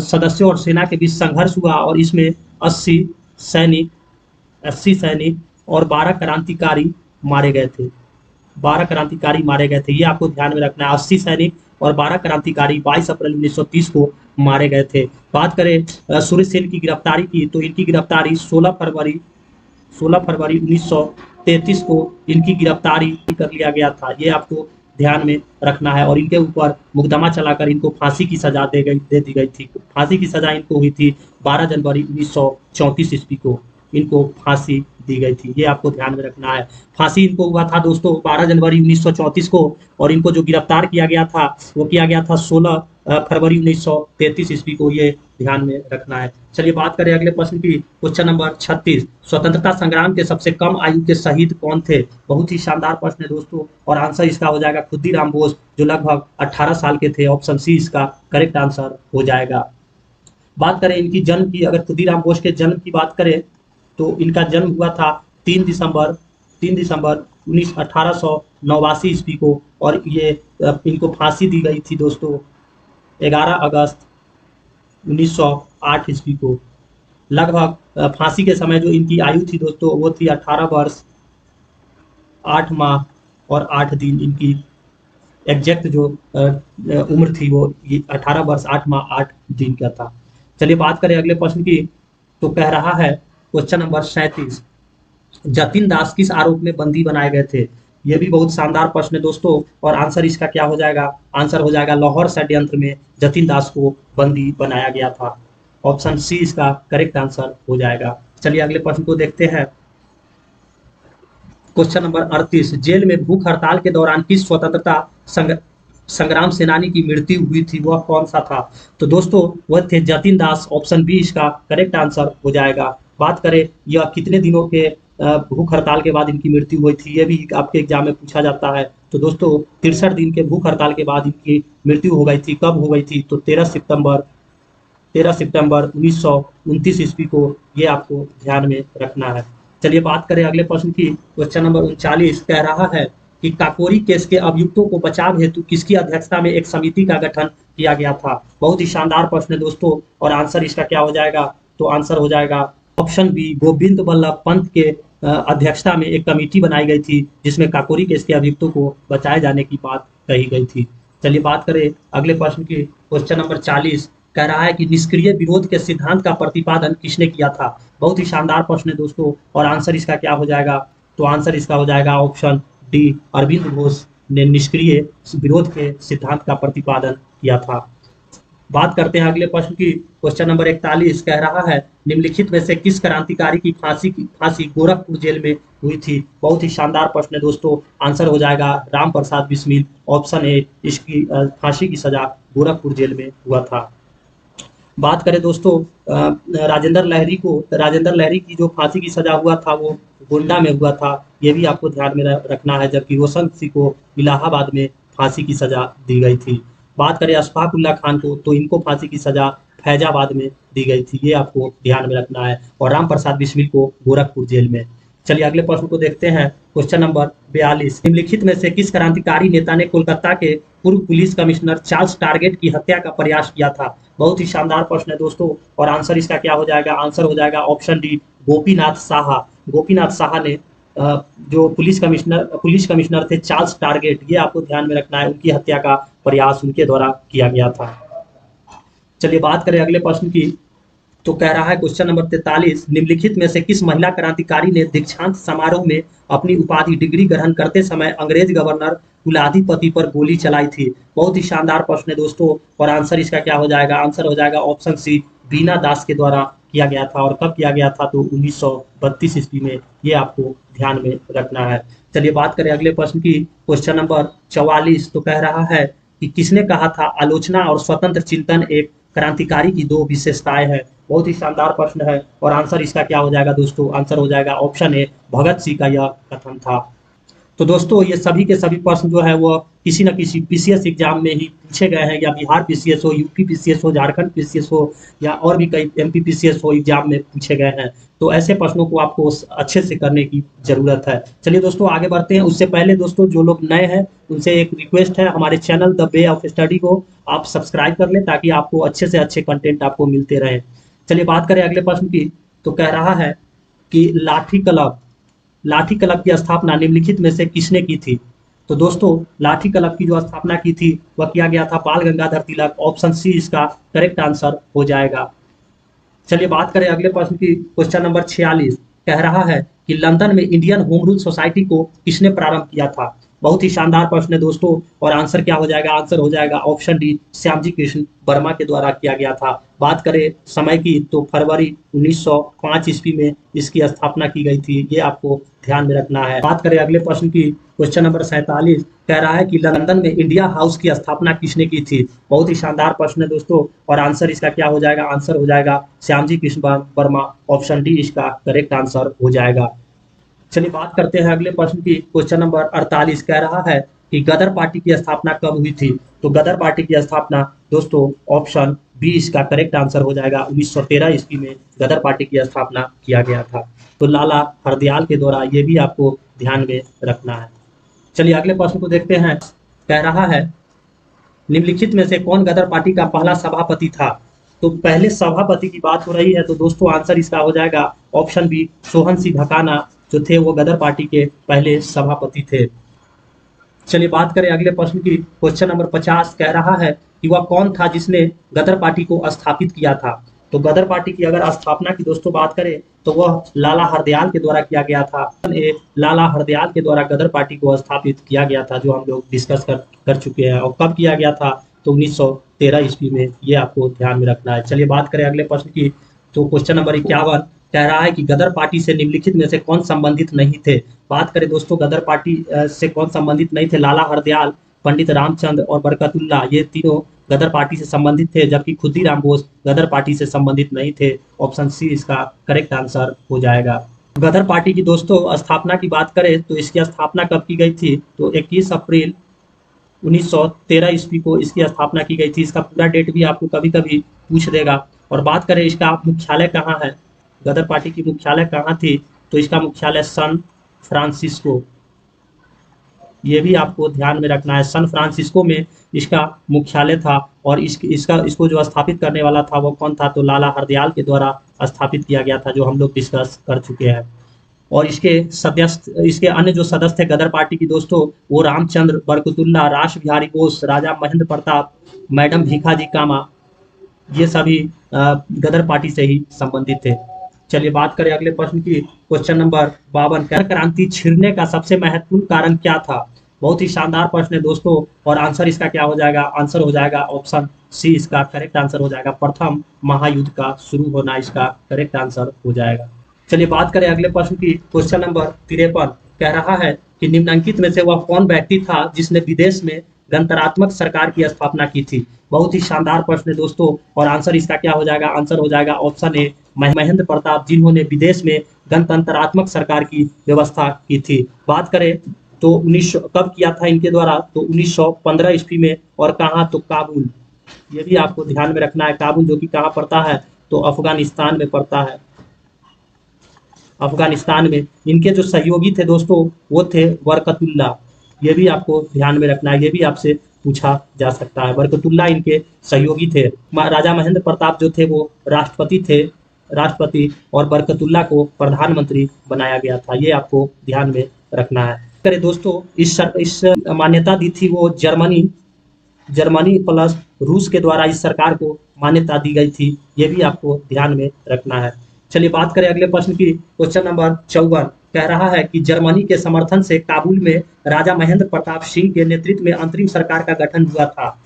सदस्यों और सेना के बीच संघर्ष हुआ, और इसमें 80 सैनिक और 12 क्रांतिकारी मारे गए थे। 12 क्रांतिकारी मारे गए थे, ये आपको ध्यान में रखना है। 80 सैनिक और 12 क्रांतिकारी 22 अप्रैल 1930 को मारे गए थे। बात करें सूर्यसेन की गिरफ्तारी की, तो इनकी गिरफ्तारी 16 फरवरी 1933 को इनकी गिरफ्तारी कर लिया गया था। ये आपको ध्यान में रखना है, और इनके ऊपर मुकदमा चलाकर इनको फांसी की सजा दे दी गई थी। फांसी की सजा इनको हुई थी 12 जनवरी 1934 ईस्वी को, इनको फांसी दी गई थी। ये आपको ध्यान में रखना है। फांसी इनको हुआ था दोस्तों 12 जनवरी 1934 को, और इनको जो गिरफ्तार किया गया था वो किया गया था 16 फरवरी 1933 ईस्वी को। ये ध्यान में रखना है। चलिए बात करें अगले प्रश्न की। क्वेश्चन नंबर 36 स्वतंत्रता संग्राम के सबसे कम आयु के शहीद कौन थे। बहुत ही शानदार प्रश्न है दोस्तों, और आंसर इसका हो जाएगा खुद्दीराम बोस, जो लगभग 18 साल के थे। ऑप्शन सी इसका करेक्ट आंसर हो जाएगा। बात करें इनकी जन्म की, अगर खुद्दीराम बोस के जन्म की बात करें तो इनका जन्म हुआ था 3 दिसंबर 1889 ईस्वी को, और ये इनको फांसी दी गई थी दोस्तों 11 अगस्त 1908 ईस्वी को। लगभग फांसी के समय जो इनकी आयु थी दोस्तों वो थी 18 वर्ष 8 माह और 8 दिन। इनकी एग्जैक्ट जो उम्र थी वो ये 18 वर्ष 8 माह 8 दिन का था। चलिए बात करें अगले प्रश्न की। तो कह रहा है क्वेश्चन नंबर 37, जतिन दास किस आरोप में बंदी बनाए गए थे? ये भी बहुत शानदार प्रश्न है दोस्तों, और आंसर इसका क्या हो जाएगा? आंसर हो जाएगा लाहौर षड्यंत्र में जतिन दास को बंदी बनाया गया था। ऑप्शन सी इसका करेक्ट आंसर हो जाएगा। चलिए अगले प्रश्न को देखते हैं। क्वेश्चन नंबर 38, जेल में भूख हड़ताल के दौरान किस स्वतंत्रता संग्राम सेनानी की मृत्यु हुई थी, वह कौन सा था? तो दोस्तों वह थे जतिन दास। ऑप्शन बी इसका करेक्ट आंसर हो जाएगा। बात करें यह कितने दिनों के भूख हड़ताल के बाद इनकी मृत्यु हुई थी, यह भी आपके एग्जाम में पूछा जाता है। तो दोस्तों 63 दिन के भूख हड़ताल के बाद इनकी मृत्यु हो गई थी। कब हो गई थी? तो 13 सितंबर 1929 ईस्वी को। ये आपको ध्यान में रखना है। चलिए बात करें अगले प्रश्न की। क्वेश्चन नंबर 39 कह रहा है कि काकोरी केस के अभियुक्तों को बचाव हेतु किसकी अध्यक्षता में एक समिति का गठन किया गया था? बहुत ही शानदार प्रश्न है दोस्तों, और आंसर इसका क्या हो जाएगा? तो आंसर हो जाएगा ऑप्शन बी, गोविंद बल्लभ पंत के अध्यक्षता में एक कमेटी बनाई गई थी जिसमें काकोरी केस के अभियुक्तों को बचाए जाने की बात कही गई थी। चलिए बात करें अगले प्रश्न की। क्वेश्चन नंबर 40 कह रहा है कि निष्क्रिय विरोध के सिद्धांत का प्रतिपादन किसने किया था? बहुत ही शानदार प्रश्न है दोस्तों, और आंसर इसका क्या हो जाएगा? तो आंसर इसका हो जाएगा ऑप्शन डी, अरविंद घोष ने निष्क्रिय विरोध के सिद्धांत का प्रतिपादन किया था। बात करते हैं अगले प्रश्न की। क्वेश्चन नंबर 41 कह रहा है निम्नलिखित में से किस क्रांतिकारी की फांसी गोरखपुर जेल में हुई थी? बहुत ही शानदार प्रश्न है दोस्तों, आंसर हो जाएगा राम प्रसाद बिस्मिल। ऑप्शन ए, इसकी फांसी की सजा गोरखपुर जेल में हुआ था। बात करें दोस्तों राजेंद्र लहरी को, राजेंद्र लहरी की जो फांसी की सजा हुआ था वो गोंडा में हुआ था, ये भी आपको ध्यान में रखना है। जबकि रोशन सिंह को इलाहाबाद में फांसी की सजा दी गई थी। बात करें अशफाक उल्लाह खान को, तो इनको फांसी की सजा फैजाबाद में दी गई थी, ये आपको ध्यान में रखना है। और राम प्रसाद बिस्मिल को गोरखपुर जेल में। चलिए अगले प्रश्न को देखते हैं। क्वेश्चन नंबर 42, निम्नलिखित में से किस क्रांतिकारी नेता ने कोलकाता के पूर्व पुलिस कमिश्नर चार्ल्स टारगेट की हत्या का प्रयास किया था? बहुत ही शानदार प्रश्न है दोस्तों, और आंसर इसका क्या हो जाएगा? आंसर हो जाएगा ऑप्शन डी, गोपीनाथ साहा। गोपीनाथ साहा ने जो पुलिस कमिश्नर थे चार्ल्स टारगेट, ये आपको ध्यान में रखना है, उनकी हत्या का प्रयास उनके द्वारा किया गया था। चलिए बात करें अगले प्रश्न की। तो कह रहा है क्वेश्चन नंबर 43, निम्नलिखित में से किस महिला क्रांतिकारी ने दीक्षांत समारोह में अपनी उपाधि डिग्री ग्रहण करते समय अंग्रेज गवर्नर कुलाधिपति पर गोली चलाई थी? बहुत ही शानदार प्रश्न है दोस्तों, और आंसर इसका क्या हो जाएगा? आंसर हो जाएगा ऑप्शन सी, बीना दास के द्वारा किया गया था। और कब किया गया था? तो 1932 ईस्वी में, ये आपको ध्यान में रखना है। चलिए बात करें अगले प्रश्न की। क्वेश्चन नंबर 44 तो कह रहा है कि किसने कहा था आलोचना और स्वतंत्र चिंतन एक क्रांतिकारी की दो विशेषताएं हैं? बहुत ही शानदार प्रश्न है, और आंसर इसका क्या हो जाएगा दोस्तों? आंसर हो जाएगा ऑप्शन ए, भगत सिंह का यह कथन था। तो दोस्तों ये सभी के सभी प्रश्न जो है वो किसी न किसी पीसीएस एग्जाम में ही पूछे गए हैं, या बिहार पीसीएस हो, यूपी पीसीएस हो, झारखंड पीसीएस हो, या और भी कई एमपी पीसीएस हो एग्जाम में पूछे गए हैं। तो ऐसे प्रश्नों को आपको अच्छे से करने की जरूरत है। चलिए दोस्तों आगे बढ़ते हैं। उससे पहले दोस्तों जो लोग नए हैं उनसे एक रिक्वेस्ट है, हमारे channel the way of study को आप सब्सक्राइब कर लें ताकि आपको अच्छे से अच्छे कंटेंट आपको मिलते रहे। चलिए बात करें अगले प्रश्न की। तो कह रहा है कि लाठी क्लब की स्थापना निम्नलिखित में से किसने की थी? तो दोस्तों लाठी क्लब की जो स्थापना की थी वह किया गया था बाल गंगाधर तिलक। ऑप्शन सी इसका करेक्ट आंसर हो जाएगा। चलिए बात करें अगले प्रश्न की। क्वेश्चन नंबर 46 कह रहा है कि लंदन में इंडियन होम रूल सोसाइटी को किसने प्रारंभ किया था? बहुत ही शानदार प्रश्न है दोस्तों, और आंसर क्या हो जाएगा? आंसर हो जाएगा ऑप्शन डी, श्यामजी कृष्ण वर्मा के द्वारा किया गया था। बात करें समय की, तो फरवरी 1905 ईस्वी में इसकी स्थापना की गई थी, ये आपको ध्यान में रखना है। बात करें अगले प्रश्न की। क्वेश्चन नंबर 47 कह रहा है कि लंदन में इंडिया हाउस की स्थापना किसने की थी? बहुत ही शानदार प्रश्न है दोस्तों, और आंसर इसका क्या हो जाएगा? आंसर हो जाएगा श्यामजी कृष्ण वर्मा। ऑप्शन डी इसका करेक्ट आंसर हो जाएगा। चलिए बात करते हैं अगले प्रश्न की। क्वेश्चन नंबर 48 कह रहा है कि गदर पार्टी की स्थापना कब हुई थी? तो गदर पार्टी की स्थापना दोस्तों ऑप्शन बी इसका करेक्ट आंसर हो जाएगा। 1913 ईस्वी में गदर पार्टी की स्थापना किया गया था। तो लाला हरदयाल के द्वारा, ये भी आपको ध्यान में रखना है। चलिए अगले प्रश्न को देखते हैं। कह रहा है निम्नलिखित में से कौन गदर पार्टी का पहला सभापति था? तो पहले सभापति की बात हो रही है, तो दोस्तों आंसर इसका हो जाएगा ऑप्शन बी, सोहन सिंह भकाना जो थे वो गदर पार्टी के पहले सभापति थे। चलिए बात करें अगले प्रश्न की। क्वेश्चन नंबर 50 कह रहा है कि वह कौन था जिसने गदर पार्टी को स्थापित किया था। तो गदर पार्टी की अगर स्थापना की दोस्तों बात करें तो वह लाला हरदयाल के द्वारा किया गया था। लाला हरदयाल के द्वारा गदर पार्टी को स्थापित किया गया था, जो हम लोग डिस्कस कर चुके हैं। और कब किया गया था, तो 1913 ईस्वी में। ये आपको ध्यान में रखना है। चलिए बात करें अगले प्रश्न की। तो क्वेश्चन नंबर 51 कह रहा है कि गदर पार्टी से निम्नलिखित में से कौन संबंधित नहीं थे। बात करें दोस्तों गदर पार्टी से कौन संबंधित नहीं थे, लाला हरदयाल, पंडित रामचंद्र और बरकतुल्ला, ये तीनों गदर पार्टी से संबंधित थे, जबकि खुदीराम बोस गदर पार्टी से संबंधित नहीं थे। ऑप्शन सी इसका करेक्ट आंसर हो जाएगा। गदर पार्टी की दोस्तों स्थापना की बात करें तो इसकी स्थापना कब की गई थी, तो 21 अप्रैल 1913 ईस्वी को इसकी स्थापना की गई थी। इसका पूरा डेट भी आपको कभी कभी पूछ देगा। और बात करें इसका मुख्यालय कहाँ है, गदर पार्टी की मुख्यालय कहाँ थी, तो इसका मुख्यालय सन फ्रांसिस्को, ये भी आपको ध्यान में रखना है। सन फ्रांसिस्को में इसका मुख्यालय था। और इसको जो स्थापित करने वाला था वो कौन था, तो लाला हरदयाल के द्वारा स्थापित किया गया था, जो हम लोग डिस्कस कर चुके हैं। और इसके अन्य जो सदस्य थे गदर पार्टी की दोस्तों, वो रामचंद्र, बरकतुल्ला, रास बिहारी बोस, राजा महेंद्र प्रताप, मैडम भीखाजी कामा, ये सभी गदर पार्टी से ही संबंधित थे। चलिए बात करें अगले प्रश्न की। क्वेश्चन नंबर 52, कर क्रांति छिड़ने का सबसे महत्वपूर्ण कारण क्या था। बहुत ही शानदार प्रश्न है दोस्तों। और आंसर इसका क्या हो जाएगा, आंसर हो जाएगा ऑप्शन सी, इसका करेक्ट आंसर हो जाएगा प्रथम महायुद्ध का शुरू होना, इसका करेक्ट आंसर हो जाएगा। चलिए बात करें अगले प्रश्न की। क्वेश्चन नंबर 53 कह रहा है कि निम्नलिखित में से वह कौन व्यक्ति था जिसने विदेश में गणतंत्रात्मक सरकार की स्थापना की थी। बहुत ही शानदार प्रश्न है दोस्तों। और आंसर इसका क्या हो जाएगा, आंसर हो जाएगा ऑप्शन ए, महेंद्र प्रताप, जिन्होंने विदेश में गणतंत्रात्मक सरकार की व्यवस्था की थी। बात करें तो 1900 कब किया था इनके द्वारा, तो 1915 ईस्वी में। और कहाँ, तो काबुल, ये भी आपको ध्यान में रखना है। काबुल जो कि कहाँ पड़ता है, तो अफगानिस्तान में पड़ता है। अफगानिस्तान में। इनके जो सहयोगी थे दोस्तों वो थे बरकतुल्ला, ये भी आपको ध्यान में रखना है, ये भी आपसे पूछा जा सकता है। बरकतुल्ला इनके सहयोगी थे। राजा महेंद्र प्रताप जो थे वो राष्ट्रपति थे, राष्ट्रपति, और बरकतुल्ला को प्रधानमंत्री बनाया गया था, ये आपको ध्यान में रखना है। करें दोस्तों, इस मान्यता दी थी वो जर्मनी प्लस रूस के द्वारा इस सरकार को मान्यता दी गई थी, ये भी आपको ध्यान में रखना है। चलिए बात करें अगले प्रश्न की। क्वेश्चन नंबर 54 कह रहा है कि जर्मनी के समर्थन से काबुल में राजा महेंद्र प्रताप सिंह के नेतृत्व में अंतरिम सरकार का गठन हुआ था।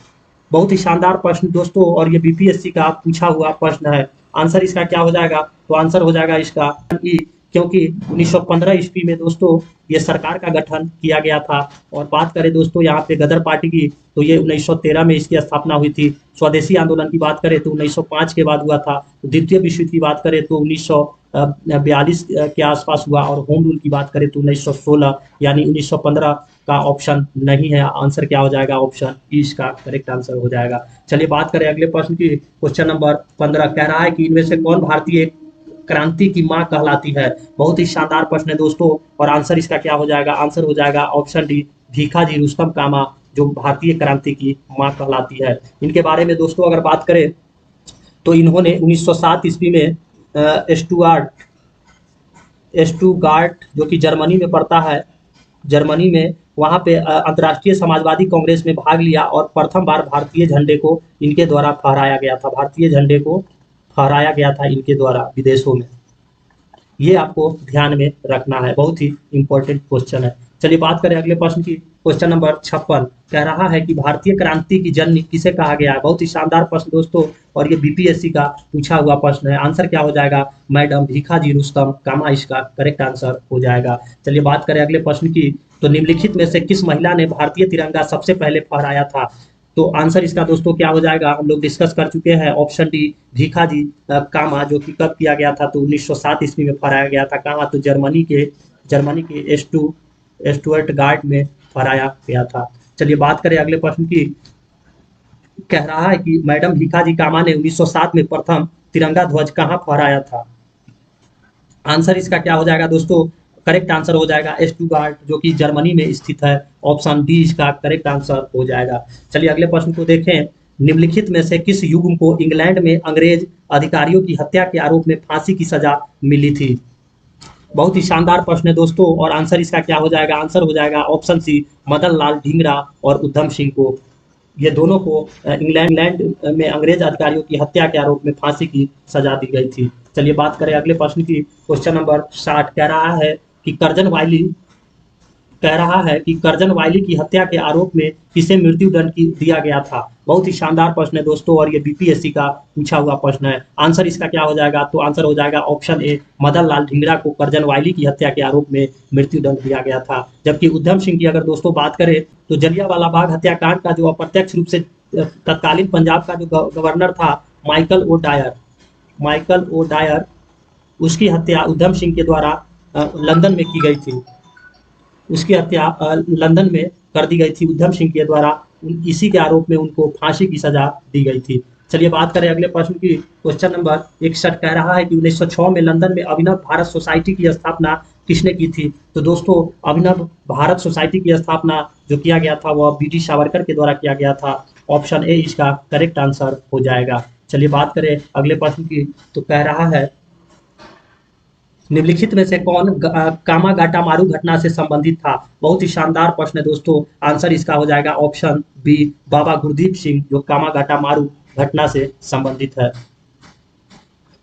बहुत ही शानदार प्रश्न दोस्तों, और ये बीपीएससी का पूछा हुआ प्रश्न है। आंसर इसका क्या हो जाएगा, तो आंसर हो जाएगा इसका ई, क्योंकि 1915 ईस्वी में दोस्तों ये सरकार का गठन किया गया था। और बात करें दोस्तों यहाँ पे गदर पार्टी की, तो ये 1913 में इसकी स्थापना हुई थी। स्वदेशी आंदोलन की बात करें तो 1905 के बाद हुआ था। द्वितीय विश्व युद्ध की बात करें तो 1942 के आसपास हुआ। और होम रूल की बात करें तो 1916, यानी 1915 का ऑप्शन नहीं है। आंसर क्या हो जाएगा, ऑप्शन ई इसका करेक्ट आंसर हो जाएगा। चलिए बात करें अगले प्रश्न की। क्वेश्चन नंबर 15 कह रहा है कि इनमें से कौन भारतीय क्रांति की मां कहलाती है। बहुत ही शानदार प्रश्न है दोस्तों। और आंसर इसका क्या हो जाएगा, आंसर हो जाएगा ऑप्शन डी, भीखाजी रुस्तम कामा, जो भारतीय क्रांति की मां कहलाती है। इनके बारे में दोस्तों अगर बात करें तो इन्होंने 1907 ईस्वी में स्टुटगार्ट जो कि जर्मनी में पड़ता है, जर्मनी में, वहाँ पे अंतर्राष्ट्रीय समाजवादी कांग्रेस में भाग लिया। और प्रथम बार भारतीय झंडे को इनके द्वारा फहराया गया था, भारतीय झंडे को फहराया गया था इनके द्वारा विदेशों में। ये आपको ध्यान में रखना है, बहुत ही इंपॉर्टेंट क्वेश्चन है। चलिए बात करें अगले प्रश्न की। क्वेश्चन नंबर 56 कह रहा है कि भारतीय क्रांति की जननी किसे कहा गया है। बहुत ही शानदार प्रश्न दोस्तों, और ये बीपीएससी का पूछा हुआ प्रश्न है। आंसर क्या हो जाएगा, मैडम भीखाजी रुस्तम कामा, इसका करेक्ट आंसर हो जाएगा। चलिए बात करें अगले प्रश्न की। तो निम्नलिखित में से किस महिला ने भारतीय तिरंगा सबसे पहले फहराया था। तो आंसर इसका दोस्तों क्या हो जाएगा, हम लोग डिस्कस कर चुके हैं। ऑप्शन डी, भीखाजी कामा, जो कि कब किया गया था, तो 1907 ईस्वी में फहराया गया था। कहाँ, तो जर्मनी के स्टुटगार्ट में फहराया गया था। चलिए बात करें अगले प्रश्न की। कह रहा है कि मैडम भीखाजी कामा ने 1907 में प्रथम तिरंगा ध्वज कहाँ फहराया था। आंसर इसका क्या हो जाएगा दोस्तों, करेक्ट आंसर हो जाएगा स्टुटगार्ट, जो कि जर्मनी में स्थित है। ऑप्शन डी इसका करेक्ट आंसर हो जाएगा। चलिए अगले प्रश्न को देखें। निम्नलिखित में से किस युग्म को इंग्लैंड में अंग्रेज अधिकारियों की हत्या के आरोप में फांसी की सजा मिली थी? बहुत ही शानदार प्रश्न है दोस्तों, और आंसर इसका क्या हो जाएगा? आंसर हो जाएगा ऑप्शन सी, मदन लाल ढींगरा और उधम सिंह को। ये दोनों को इंग्लैंड में अंग्रेज अधिकारियों की हत्या के आरोप में फांसी की सजा दी गई थी। चलिए बात करें अगले प्रश्न की। क्वेश्चन नंबर 60 कह रहा है कि कर्जन वाइली की हत्या के आरोप में किसे मृत्यु दंड की दिया गया था? बहुत ही शानदार प्रश्न है दोस्तों, और ये बीपीएससी का पूछा हुआ प्रश्न है। आंसर इसका क्या हो जाएगा? तो आंसर हो जाएगा ऑप्शन ए, मदन लाल ढींगरा को कर्जन वाइली की हत्या के आरोप में मृत्यु दंड दिया गया था। जबकि उधम सिंह की अगर दोस्तों बात करें तो जलियांवाला बाग हत्याकांड का जो अप्रत्यक्ष रूप से तत्कालीन पंजाब का जो गवर्नर था माइकल ओ डायर, उसकी हत्या उधम सिंह के द्वारा लंदन में की गई थी। उसकी हत्या लंदन में कर दी गई थी उधम सिंह के द्वारा। इसी के आरोप में उनको फांसी की सजा दी गई थी। चलिए बात करें अगले प्रश्न की। क्वेश्चन नंबर 61 कह रहा है कि 1906 में लंदन में अभिनव भारत सोसाइटी की स्थापना किसने की थी? तो दोस्तों अभिनव भारत सोसाइटी की स्थापना जो किया गया था वह बी डी सावरकर के द्वारा किया गया था। ऑप्शन ए इसका करेक्ट आंसर हो जाएगा। चलिए बात करें अगले प्रश्न की। तो कह रहा है निम्नलिखित में से कौन कामागाटामारू घटना से संबंधित था? बहुत ही शानदार प्रश्न है दोस्तों। आंसर इसका हो जाएगा ऑप्शन बी, बाबा गुरदीप सिंह, जो कामागाटामारू घटना से संबंधित है।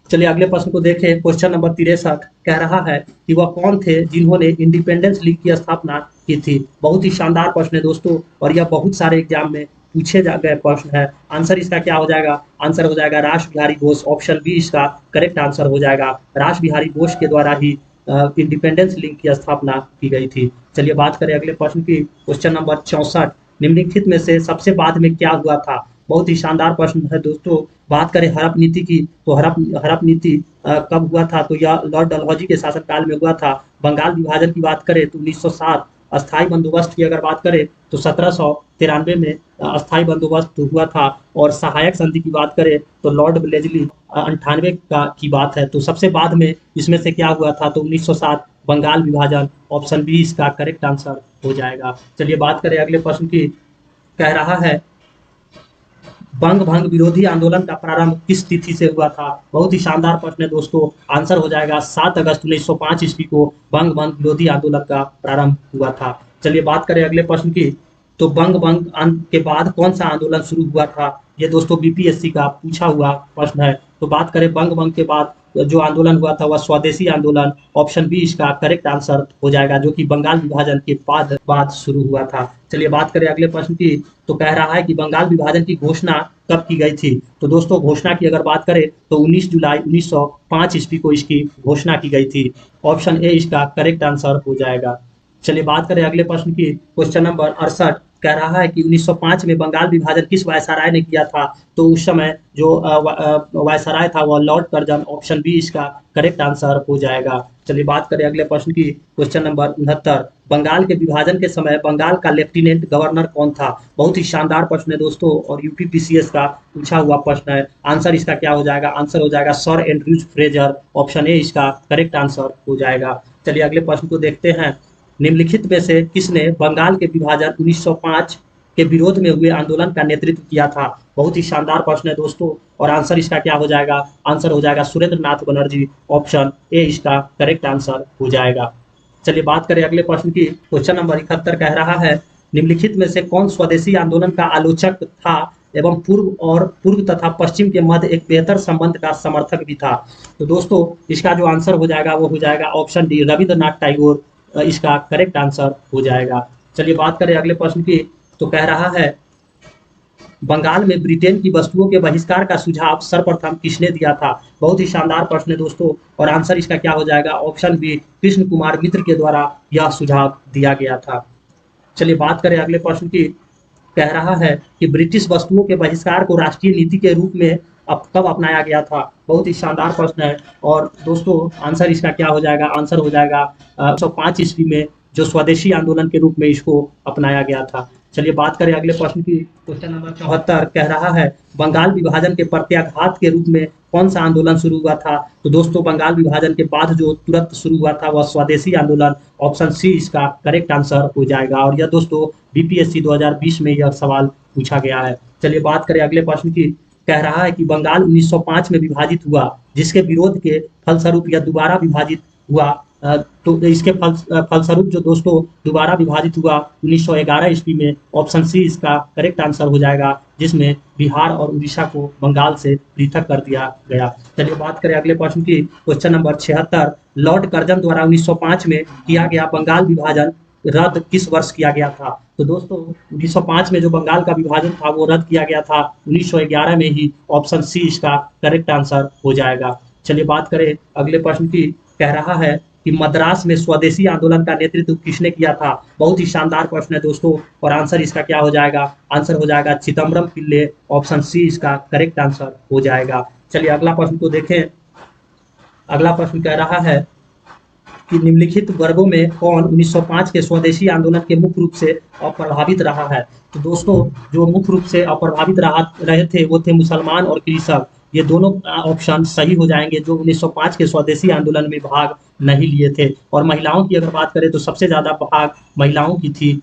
चलिए अगले प्रश्न को देखें। क्वेश्चन नंबर 63 कह रहा है कि वह कौन थे जिन्होंने इंडिपेंडेंस लीग की स्थापना की थी? बहुत ही शानदार प्रश्न है दोस्तों, और यह बहुत सारे एग्जाम में पूछे जा गए प्रश्न है। आंसर इसका क्या हो जाएगा? आंसर हो जाएगा रास बिहारी बोस। ऑप्शन बी इसका करेक्ट आंसर हो जाएगा। रास बिहारी बोस के द्वारा ही इंडिपेंडेंस लीग की स्थापना की गई थी। चलिए बात करें अगले प्रश्न की। क्वेश्चन नंबर 64 निम्नलिखित में से सबसे बाद में क्या हुआ था? बहुत ही शानदार प्रश्न है दोस्तों। बात करें हड़प नीति की, तो हड़प नीति कब हुआ था? तो यह लॉर्ड डलहौजी के शासनकाल में हुआ था। बंगाल विभाजन की बात करें तो 1907। अस्थाई बंदोबस्त की अगर बात करें तो 1793 में अस्थाई बंदोबस्त हुआ था। और सहायक संधि की बात करें तो लॉर्ड ब्लेजली 98 का की बात है। तो सबसे बाद में इसमें से क्या हुआ था? तो 1907 बंगाल विभाजन। ऑप्शन बी इसका करेक्ट आंसर हो जाएगा। चलिए बात करें अगले प्रश्न की। कह रहा है बंग भंग विरोधी आंदोलन का प्रारंभ किस तिथि से हुआ था? बहुत ही शानदार प्रश्न है दोस्तों। आंसर हो जाएगा 7 अगस्त 1905 ईस्वी को बंग भंग विरोधी आंदोलन का प्रारंभ हुआ था। चलिए बात करें अगले प्रश्न की। तो बंग भंग के बाद कौन सा आंदोलन शुरू हुआ था? ये दोस्तों बीपीएससी का पूछा हुआ प्रश्न है। तो बात करें बंग भंग के बाद जो आंदोलन हुआ था वह स्वदेशी आंदोलन। ऑप्शन बी इसका करेक्ट आंसर हो जाएगा, जो कि बंगाल विभाजन के बाद शुरू हुआ था। चलिए बात करें अगले प्रश्न की। तो कह रहा है कि बंगाल विभाजन की घोषणा कब की गई थी? तो दोस्तों घोषणा की अगर बात करें तो 19 जुलाई 1905 ईस्वी को इसकी घोषणा की गई थी। ऑप्शन ए इसका करेक्ट आंसर हो जाएगा। चलिए बात करें अगले प्रश्न की। क्वेश्चन नंबर 68 कह रहा है कि 1905 में बंगाल विभाजन किस वायसराय ने किया था? तो उस समय जो वायसराय था वह लॉर्ड कर्जन। ऑप्शन बी इसका करेक्ट आंसर हो जाएगा। चलिए बात करें अगले प्रश्न की। क्वेश्चन नंबर 69 बंगाल के विभाजन के समय बंगाल का लेफ्टिनेंट गवर्नर कौन था? बहुत ही शानदार प्रश्न है दोस्तों, और यूपीपीसीएस का पूछा हुआ प्रश्न है। आंसर इसका क्या हो जाएगा? आंसर हो जाएगा sir Andrews Fraser. Option A इसका करेक्ट आंसर हो जाएगा। चलिए अगले प्रश्न को देखते हैं। निम्नलिखित में से किसने बंगाल के विभाजन 1905 के विरोध में हुए आंदोलन का नेतृत्व किया था? बहुत ही शानदार प्रश्न है दोस्तों, और आंसर इसका क्या हो जाएगा? आंसर हो जाएगा सुरेंद्र नाथ बनर्जी। ऑप्शन ए इसका करेक्ट आंसर हो जाएगा। चलिए बात करें अगले प्रश्न की। क्वेश्चन नंबर 71 कह रहा है निम्नलिखित में से कौन स्वदेशी आंदोलन का आलोचक था एवं पूर्व तथा पश्चिम के मध्य एक बेहतर संबंध का समर्थक भी था? तो दोस्तों इसका जो आंसर हो जाएगा वो हो जाएगा ऑप्शन डी, रविंद्रनाथ टैगोर इसका करेक्ट आंसर हो जाएगा। चलिए बात करें अगले प्रश्न की। तो कह रहा है बंगाल में ब्रिटेन की वस्तुओं के बहिष्कार का सुझाव सर्वप्रथम किसने दिया था? बहुत ही शानदार प्रश्न है दोस्तों, और आंसर इसका क्या हो जाएगा? ऑप्शन बी, कृष्ण कुमार मित्र के द्वारा यह सुझाव दिया गया था। चलिए बात करें अगले प्रश्न की। कह रहा है कि ब्रिटिश वस्तुओं के बहिष्कार को राष्ट्रीय नीति के रूप में अब कब अपनाया गया था? बहुत ही शानदार प्रश्न है, और दोस्तों आंसर इसका क्या हो जाएगा? आंसर हो जाएगा 1905 ईस्वी में जो स्वदेशी आंदोलन के रूप में इसको अपनाया गया था। चलिए बात करें अगले प्रश्न की। क्वेश्चन नंबर 74 कह रहा है बंगाल विभाजन के प्रत्याघात के रूप में कौन सा आंदोलन शुरू हुआ था? तो दोस्तों बंगाल विभाजन के बाद जो तुरंत शुरू हुआ था वह स्वदेशी आंदोलन। ऑप्शन सी इसका करेक्ट आंसर हो जाएगा। और यह दोस्तों बीपीएससी 2020 में यह सवाल पूछा गया है। चलिए बात करें अगले प्रश्न की। कह रहा है कि बंगाल 1905 में विभाजित हुआ, जिसके विरोध के फलस्वरूप यह दोबारा विभाजित हुआ। तो इसके फलस्वरूप जो दोस्तों दोबारा विभाजित हुआ 1911 ईस्वी में, ऑप्शन सी इसका करेक्ट आंसर हो जाएगा, जिसमें बिहार और उड़ीसा को बंगाल से पृथक कर दिया गया। चलिए बात करें अगले प्रश्न की। क्वेश्चन नंबर 76, लॉर्ड कर्जन द्वारा 1905 में किया गया बंगाल विभाजन रद्द किस वर्ष किया गया था? तो दोस्तों 1905 में जो बंगाल का विभाजन था वो रद्द किया गया था 1911 में ही, ऑप्शन सी इसका करेक्ट आंसर हो जाएगा। चलिए बात करें अगले प्रश्न की। कह रहा है कि मद्रास में स्वदेशी आंदोलन का नेतृत्व किसने किया था? बहुत ही शानदार प्रश्न है दोस्तों, और आंसर इसका क्या हो जाएगा? आंसर हो जाएगा चिदम्बरम पिल्ले, ऑप्शन सी इसका करेक्ट आंसर हो जाएगा। चलिए अगला प्रश्न को देखें। अगला प्रश्न कह रहा है कि निम्नलिखित वर्गों में कौन 1905 के स्वदेशी आंदोलन के मुख्य रूप से अप्रभावित रहा है? तो दोस्तों जो मुख्य रूप से अप्रभावित रहे थे वो थे मुसलमान और कृषक। ये दोनों ऑप्शन सही हो जाएंगे जो 1905 के स्वदेशी आंदोलन में भाग नहीं लिए थे। और महिलाओं की अगर बात करें तो सबसे ज्यादा भाग महिलाओं की थी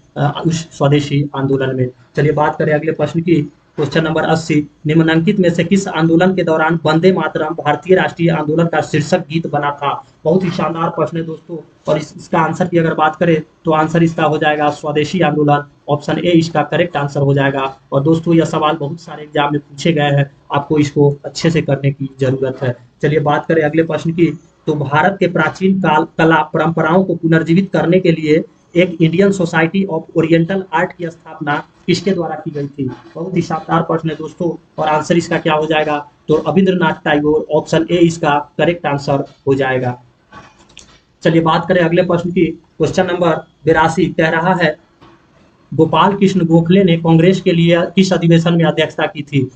उस स्वदेशी आंदोलन में। चलिए बात करें अगले प्रश्न की। क्वेश्चन नंबर 80, निम्नलिखित में से किस आंदोलन के दौरान वंदे मातरम भारतीय राष्ट्रीय आंदोलन का शीर्षक गीत बना था? बहुत ही शानदार प्रश्न है दोस्तों, और इसका आंसर की अगर बात करें तो आंसर इसका हो जाएगा स्वदेशी आंदोलन, ऑप्शन ए इसका करेक्ट आंसर हो जाएगा। और दोस्तों यह सवाल बहुत सारे एग्जाम में पूछे गए हैं, आपको इसको अच्छे से करने की जरूरत है। चलिए बात करें अगले प्रश्न की। तो भारत के प्राचीन काल कला परंपराओं को पुनर्जीवित करने के लिए एक Indian society of oriental art की स्थापना किसके द्वारा की गई थी? बहुत ही शानदार प्रश्न है दोस्तों, और आंसर इसका क्या हो जाएगा? तो रविंद्रनाथ टैगोर, ऑप्शन ए इसका करेक्ट आंसर हो जाएगा। चलिए बात करें अगले प्रश्न की। क्वेश्चन नंबर 82 कह रहा है गोपाल कृष्ण गोखले ने कांग्रेस के लिए किस अधिवेशन में अध्यक्षता की थी?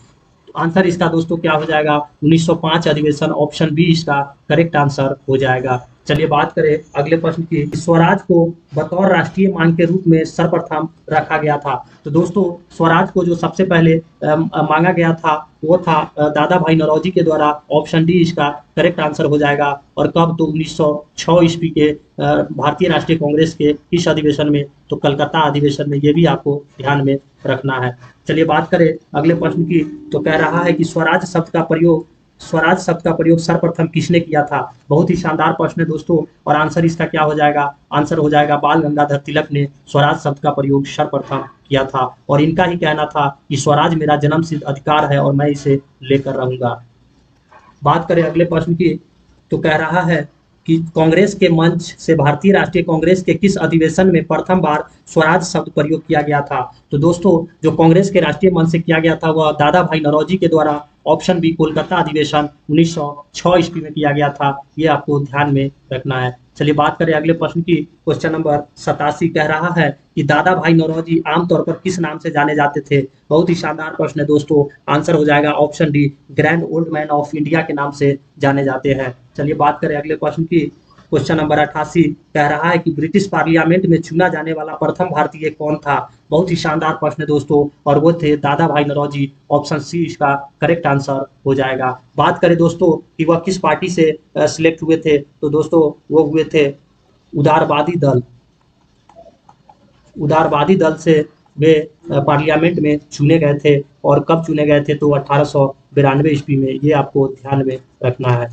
आंसर इसका दोस्तों क्या हो जाएगा? 1905 अधिवेशन, ऑप्शन बी इसका करेक्ट आंसर हो जाएगा। चलिए बात करें अगले प्रश्न की। स्वराज को बतौर राष्ट्रीय मांग के रूप में सर्वप्रथम रखा गया था। तो दोस्तों स्वराज को जो सबसे पहले मांगा गया था वो था दादा भाई नौरोजी के द्वारा, ऑप्शन डी इसका करेक्ट आंसर हो जाएगा। और कब? तो 1906 ईस्वी के भारतीय राष्ट्रीय कांग्रेस के इस अधिवेशन में, तो कलकत्ता अधिवेशन में। ये भी आपको ध्यान में रखना है। चलिए बात करें अगले प्रश्न की। तो कह रहा है कि स्वराज शब्द का प्रयोग सर्वप्रथम किसने किया था? बहुत ही शानदार प्रश्न है दोस्तों, और आंसर इसका क्या हो जाएगा? आंसर हो जाएगा बाल गंगाधर तिलक ने स्वराज शब्द का प्रयोग सर्वप्रथम किया था। और इनका ही कहना था कि स्वराज मेरा जन्मसिद्ध अधिकार है और मैं इसे लेकर रहूंगा। बात करें अगले प्रश्न की। तो कह रहा है कि कांग्रेस के मंच से भारतीय राष्ट्रीय कांग्रेस के किस अधिवेशन में प्रथम बार स्वराज शब्द प्रयोग किया गया था? तो दोस्तों जो कांग्रेस के राष्ट्रीय मंच से किया गया था वह दादा भाई नौरोजी के द्वारा, ऑप्शन बी कोलकाता अधिवेशन 1906 ईस्वी में किया गया था। ये आपको ध्यान में रखना है। चलिए बात करें अगले प्रश्न की। क्वेश्चन नंबर 87 कह रहा है कि दादा भाई नौरोजी आमतौर पर किस नाम से जाने जाते थे? बहुत ही शानदार प्रश्न है दोस्तों, आंसर हो जाएगा option D, grand old man of India के नाम से जाने जाते हैं। चलिए बात करें अगले प्रश्न की। क्वेश्चन नंबर 88 कह रहा है कि ब्रिटिश पार्लियामेंट में चुना जाने वाला प्रथम भारतीय कौन था? बहुत ही शानदार प्रश्न है दोस्तों, और वो थे दादा भाई नौरोजी, ऑप्शन सी इसका करेक्ट आंसर हो जाएगा। बात करें दोस्तों कि वह किस पार्टी से सिलेक्ट हुए थे, तो दोस्तों वो हुए थे उदारवादी दल से वे पार्लियामेंट में चुने गए थे। और कब चुने गए थे? तो 1892 ईस्वी में। ये आपको ध्यान में रखना है।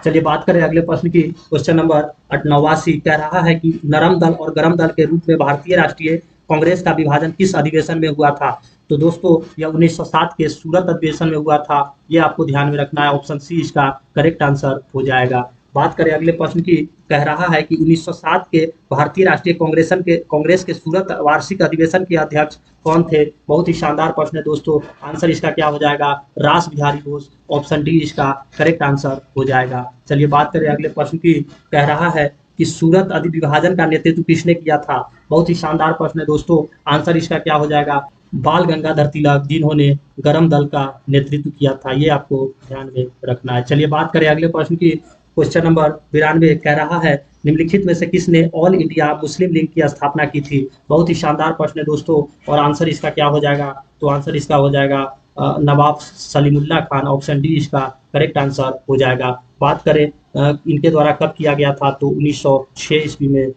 चलिए बात करें अगले प्रश्न की। क्वेश्चन नंबर 89 कह रहा है कि नरम दल और गरम दल के रूप में भारतीय राष्ट्रीय कांग्रेस का विभाजन किस अधिवेशन में हुआ था? तो दोस्तों यह 1907 के सूरत अधिवेशन में हुआ था। ये आपको ध्यान में रखना है, ऑप्शन सी इसका करेक्ट आंसर हो जाएगा। बात करें अगले प्रश्न की। कह रहा है कि 1907 के भारतीय राष्ट्रीय कांग्रेस के सूरत वार्षिक अधिवेशन के अध्यक्ष कौन थे? बहुत ही शानदार प्रश्न है दोस्तों, आंसर इसका क्या हो जाएगा? रास बिहारी बोस, ऑप्शन डी इसका करेक्ट आंसर हो जाएगा। चलिए बात करें अगले प्रश्न की। कह रहा है कि सूरत अधिविभाजन का नेतृत्व किसने किया था? बहुत ही शानदार प्रश्न है दोस्तों, आंसर इसका क्या हो जाएगा? बाल गंगाधर तिलक, जिन्होंने गरम दल का नेतृत्व किया था। ये आपको ध्यान में रखना है। चलिए बात करें अगले प्रश्न की। क्वेश्चन नंबर 92 कह रहा है निम्नलिखित में से किसने ऑल इंडिया मुस्लिम लीग की स्थापना की थी? बहुत ही शानदार प्रश्न है दोस्तों, और आंसर इसका क्या हो जाएगा? तो आंसर इसका हो जाएगा नवाब सलीमुल्लाह खान, ऑप्शन डी इसका करेक्ट आंसर हो जाएगा। बात करें इनके द्वारा कब किया गया था, तो 1906 ईस्वी में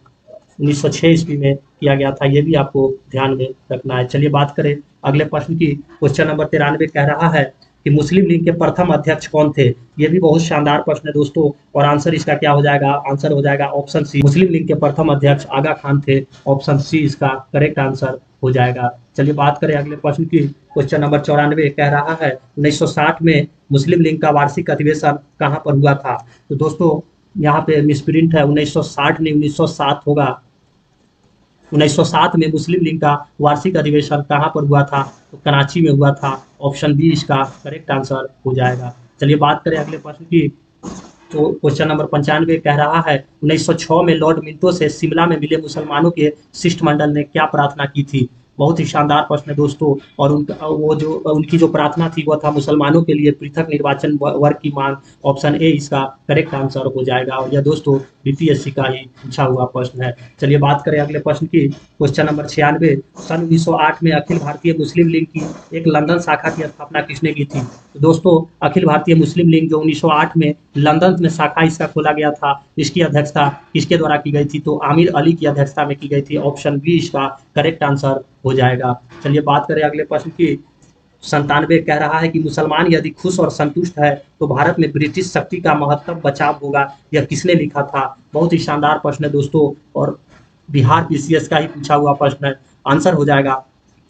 1906 ईस्वी में किया गया था, ये भी आपको ध्यान में रखना है। चलिए बात करें अगले प्रश्न की। क्वेश्चन नंबर 93 कह रहा है कि मुस्लिम लीग के प्रथम अध्यक्ष कौन थे? ये भी बहुत शानदार प्रश्न है दोस्तों, और आंसर इसका क्या हो जाएगा? आंसर हो जाएगा ऑप्शन सी, मुस्लिम लीग के प्रथम अध्यक्ष आगा खान थे। ऑप्शन सी इसका करेक्ट आंसर हो जाएगा। चलिए बात करें अगले प्रश्न की। क्वेश्चन नंबर 94 कह रहा है 1960 में मुस्लिम लीग का वार्षिक अधिवेशन कहाँ पर हुआ था? तो दोस्तों यहाँ पे मिसप्रिंट है, 1960 नहीं 1907 होगा। 1907 में मुस्लिम लीग का वार्षिक अधिवेशन कहाँ पर हुआ था? तो कराची में हुआ था। ऑप्शन बी इसका करेक्ट आंसर हो जाएगा। चलिए बात करें अगले प्रश्न की। तो क्वेश्चन नंबर 95 कह रहा है 1906 में लॉर्ड मिंटो से शिमला में मिले मुसलमानों के शिष्टमंडल ने क्या प्रार्थना की थी? बहुत ही शानदार प्रश्न है दोस्तों, और उनका वो जो उनकी जो प्रार्थना थी वो था मुसलमानों के लिए पृथक निर्वाचन वर्ग की मांग। ऑप्शन ए इसका करेक्ट आंसर हो जाएगा, और यह दोस्तों बीपीएससी का ही पूछा हुआ प्रश्न है। चलिए बात करें अगले प्रश्न की। क्वेश्चन नंबर 96 सन 1908 में अखिल भारतीय मुस्लिम लीग की एक लंदन शाखा की स्थापना किसने की थी? तो दोस्तों अखिल भारतीय मुस्लिम लीग जो 1908 में लंदन में शाखा इसका खोला गया था, इसकी अध्यक्षता किसके द्वारा की गई थी? तो आमिर अली की अध्यक्षता में की गई थी। ऑप्शन बी इसका करेक्ट आंसर हो जाएगा। चलिए बात करें अगले प्रश्न की। 97 कह रहा है कि मुसलमान यदि खुश और संतुष्ट है तो भारत में ब्रिटिश शक्ति का महत्तम बचाव होगा, यह किसने लिखा था? बहुत ही शानदार प्रश्न है दोस्तों, और बिहार पीसीएस का ही पूछा हुआ प्रश्न है। आंसर हो जाएगा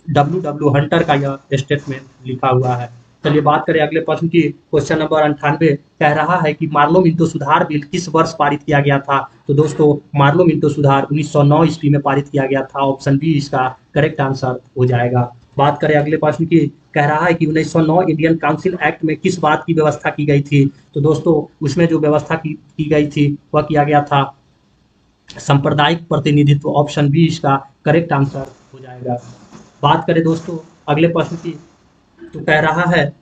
डब्ल्यू हंटर का यह स्टेटमेंट लिखा हुआ है। चलिए बात करें अगले प्रश्न की। क्वेश्चन नंबर 98 कह रहा है कि मार्लो मिंटो सुधार बिल किस वर्ष पारित किया गया था? तो दोस्तों मार्लो मिंटो सुधार 1909 ईस्वी में पारित किया गया था। ऑप्शन बी इसका करेक्ट आंसर हो जाएगा। बात करें अगले प्रश्न की। कह रहा है कि 1909 इंडियन काउंसिल एक्ट में किस बात की व्यवस्था की गई थी? तो दोस्तों उसमें जो व्यवस्था की गई थी वह किया गया था सांप्रदायिक प्रतिनिधित्व। ऑप्शन बी इसका करेक्ट आंसर हो जाएगा। बात करें दोस्तों अगले प्रश्न की। तो कह रहा है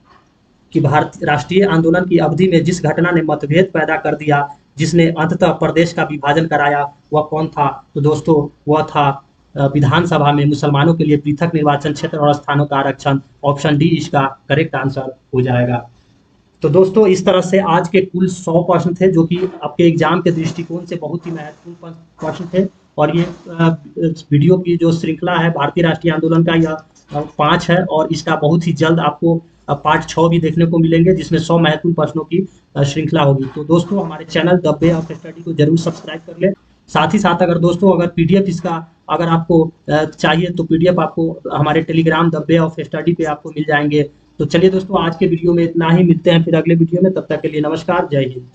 कि भारतीय राष्ट्रीय आंदोलन की अवधि में जिस घटना ने मतभेद पैदा कर दिया, जिसने अंततः प्रदेश का विभाजन कराया, वह कौन था? तो दोस्तों वह था विधानसभा में मुसलमानों के लिए पृथक निर्वाचन क्षेत्र और स्थानों का आरक्षण। ऑप्शन डी इसका करेक्ट आंसर हो जाएगा। तो दोस्तों इस तरह से आज के कुल 100 प्रश्न थे, जो कि आपके एग्जाम के दृष्टिकोण से बहुत ही महत्वपूर्ण प्रश्न थे। और ये वीडियो की जो श्रृंखला है भारतीय राष्ट्रीय आंदोलन का, यह 5 है, और इसका बहुत ही जल्द आपको पार्ट 6 भी देखने को मिलेंगे, जिसमें 100 महत्वपूर्ण प्रश्नों की श्रृंखला होगी। तो दोस्तों हमारे channel the way of study को जरूर सब्सक्राइब कर लें। साथ ही साथ अगर दोस्तों अगर पीडीएफ इसका अगर आपको चाहिए तो पीडीएफ आपको हमारे Telegram the way of study पे आपको मिल जाएंगे। तो चलिए दोस्तों आज के वीडियो में इतना ही, मिलते हैं फिर अगले वीडियो में। तब तक के लिए नमस्कार, जय हिंद।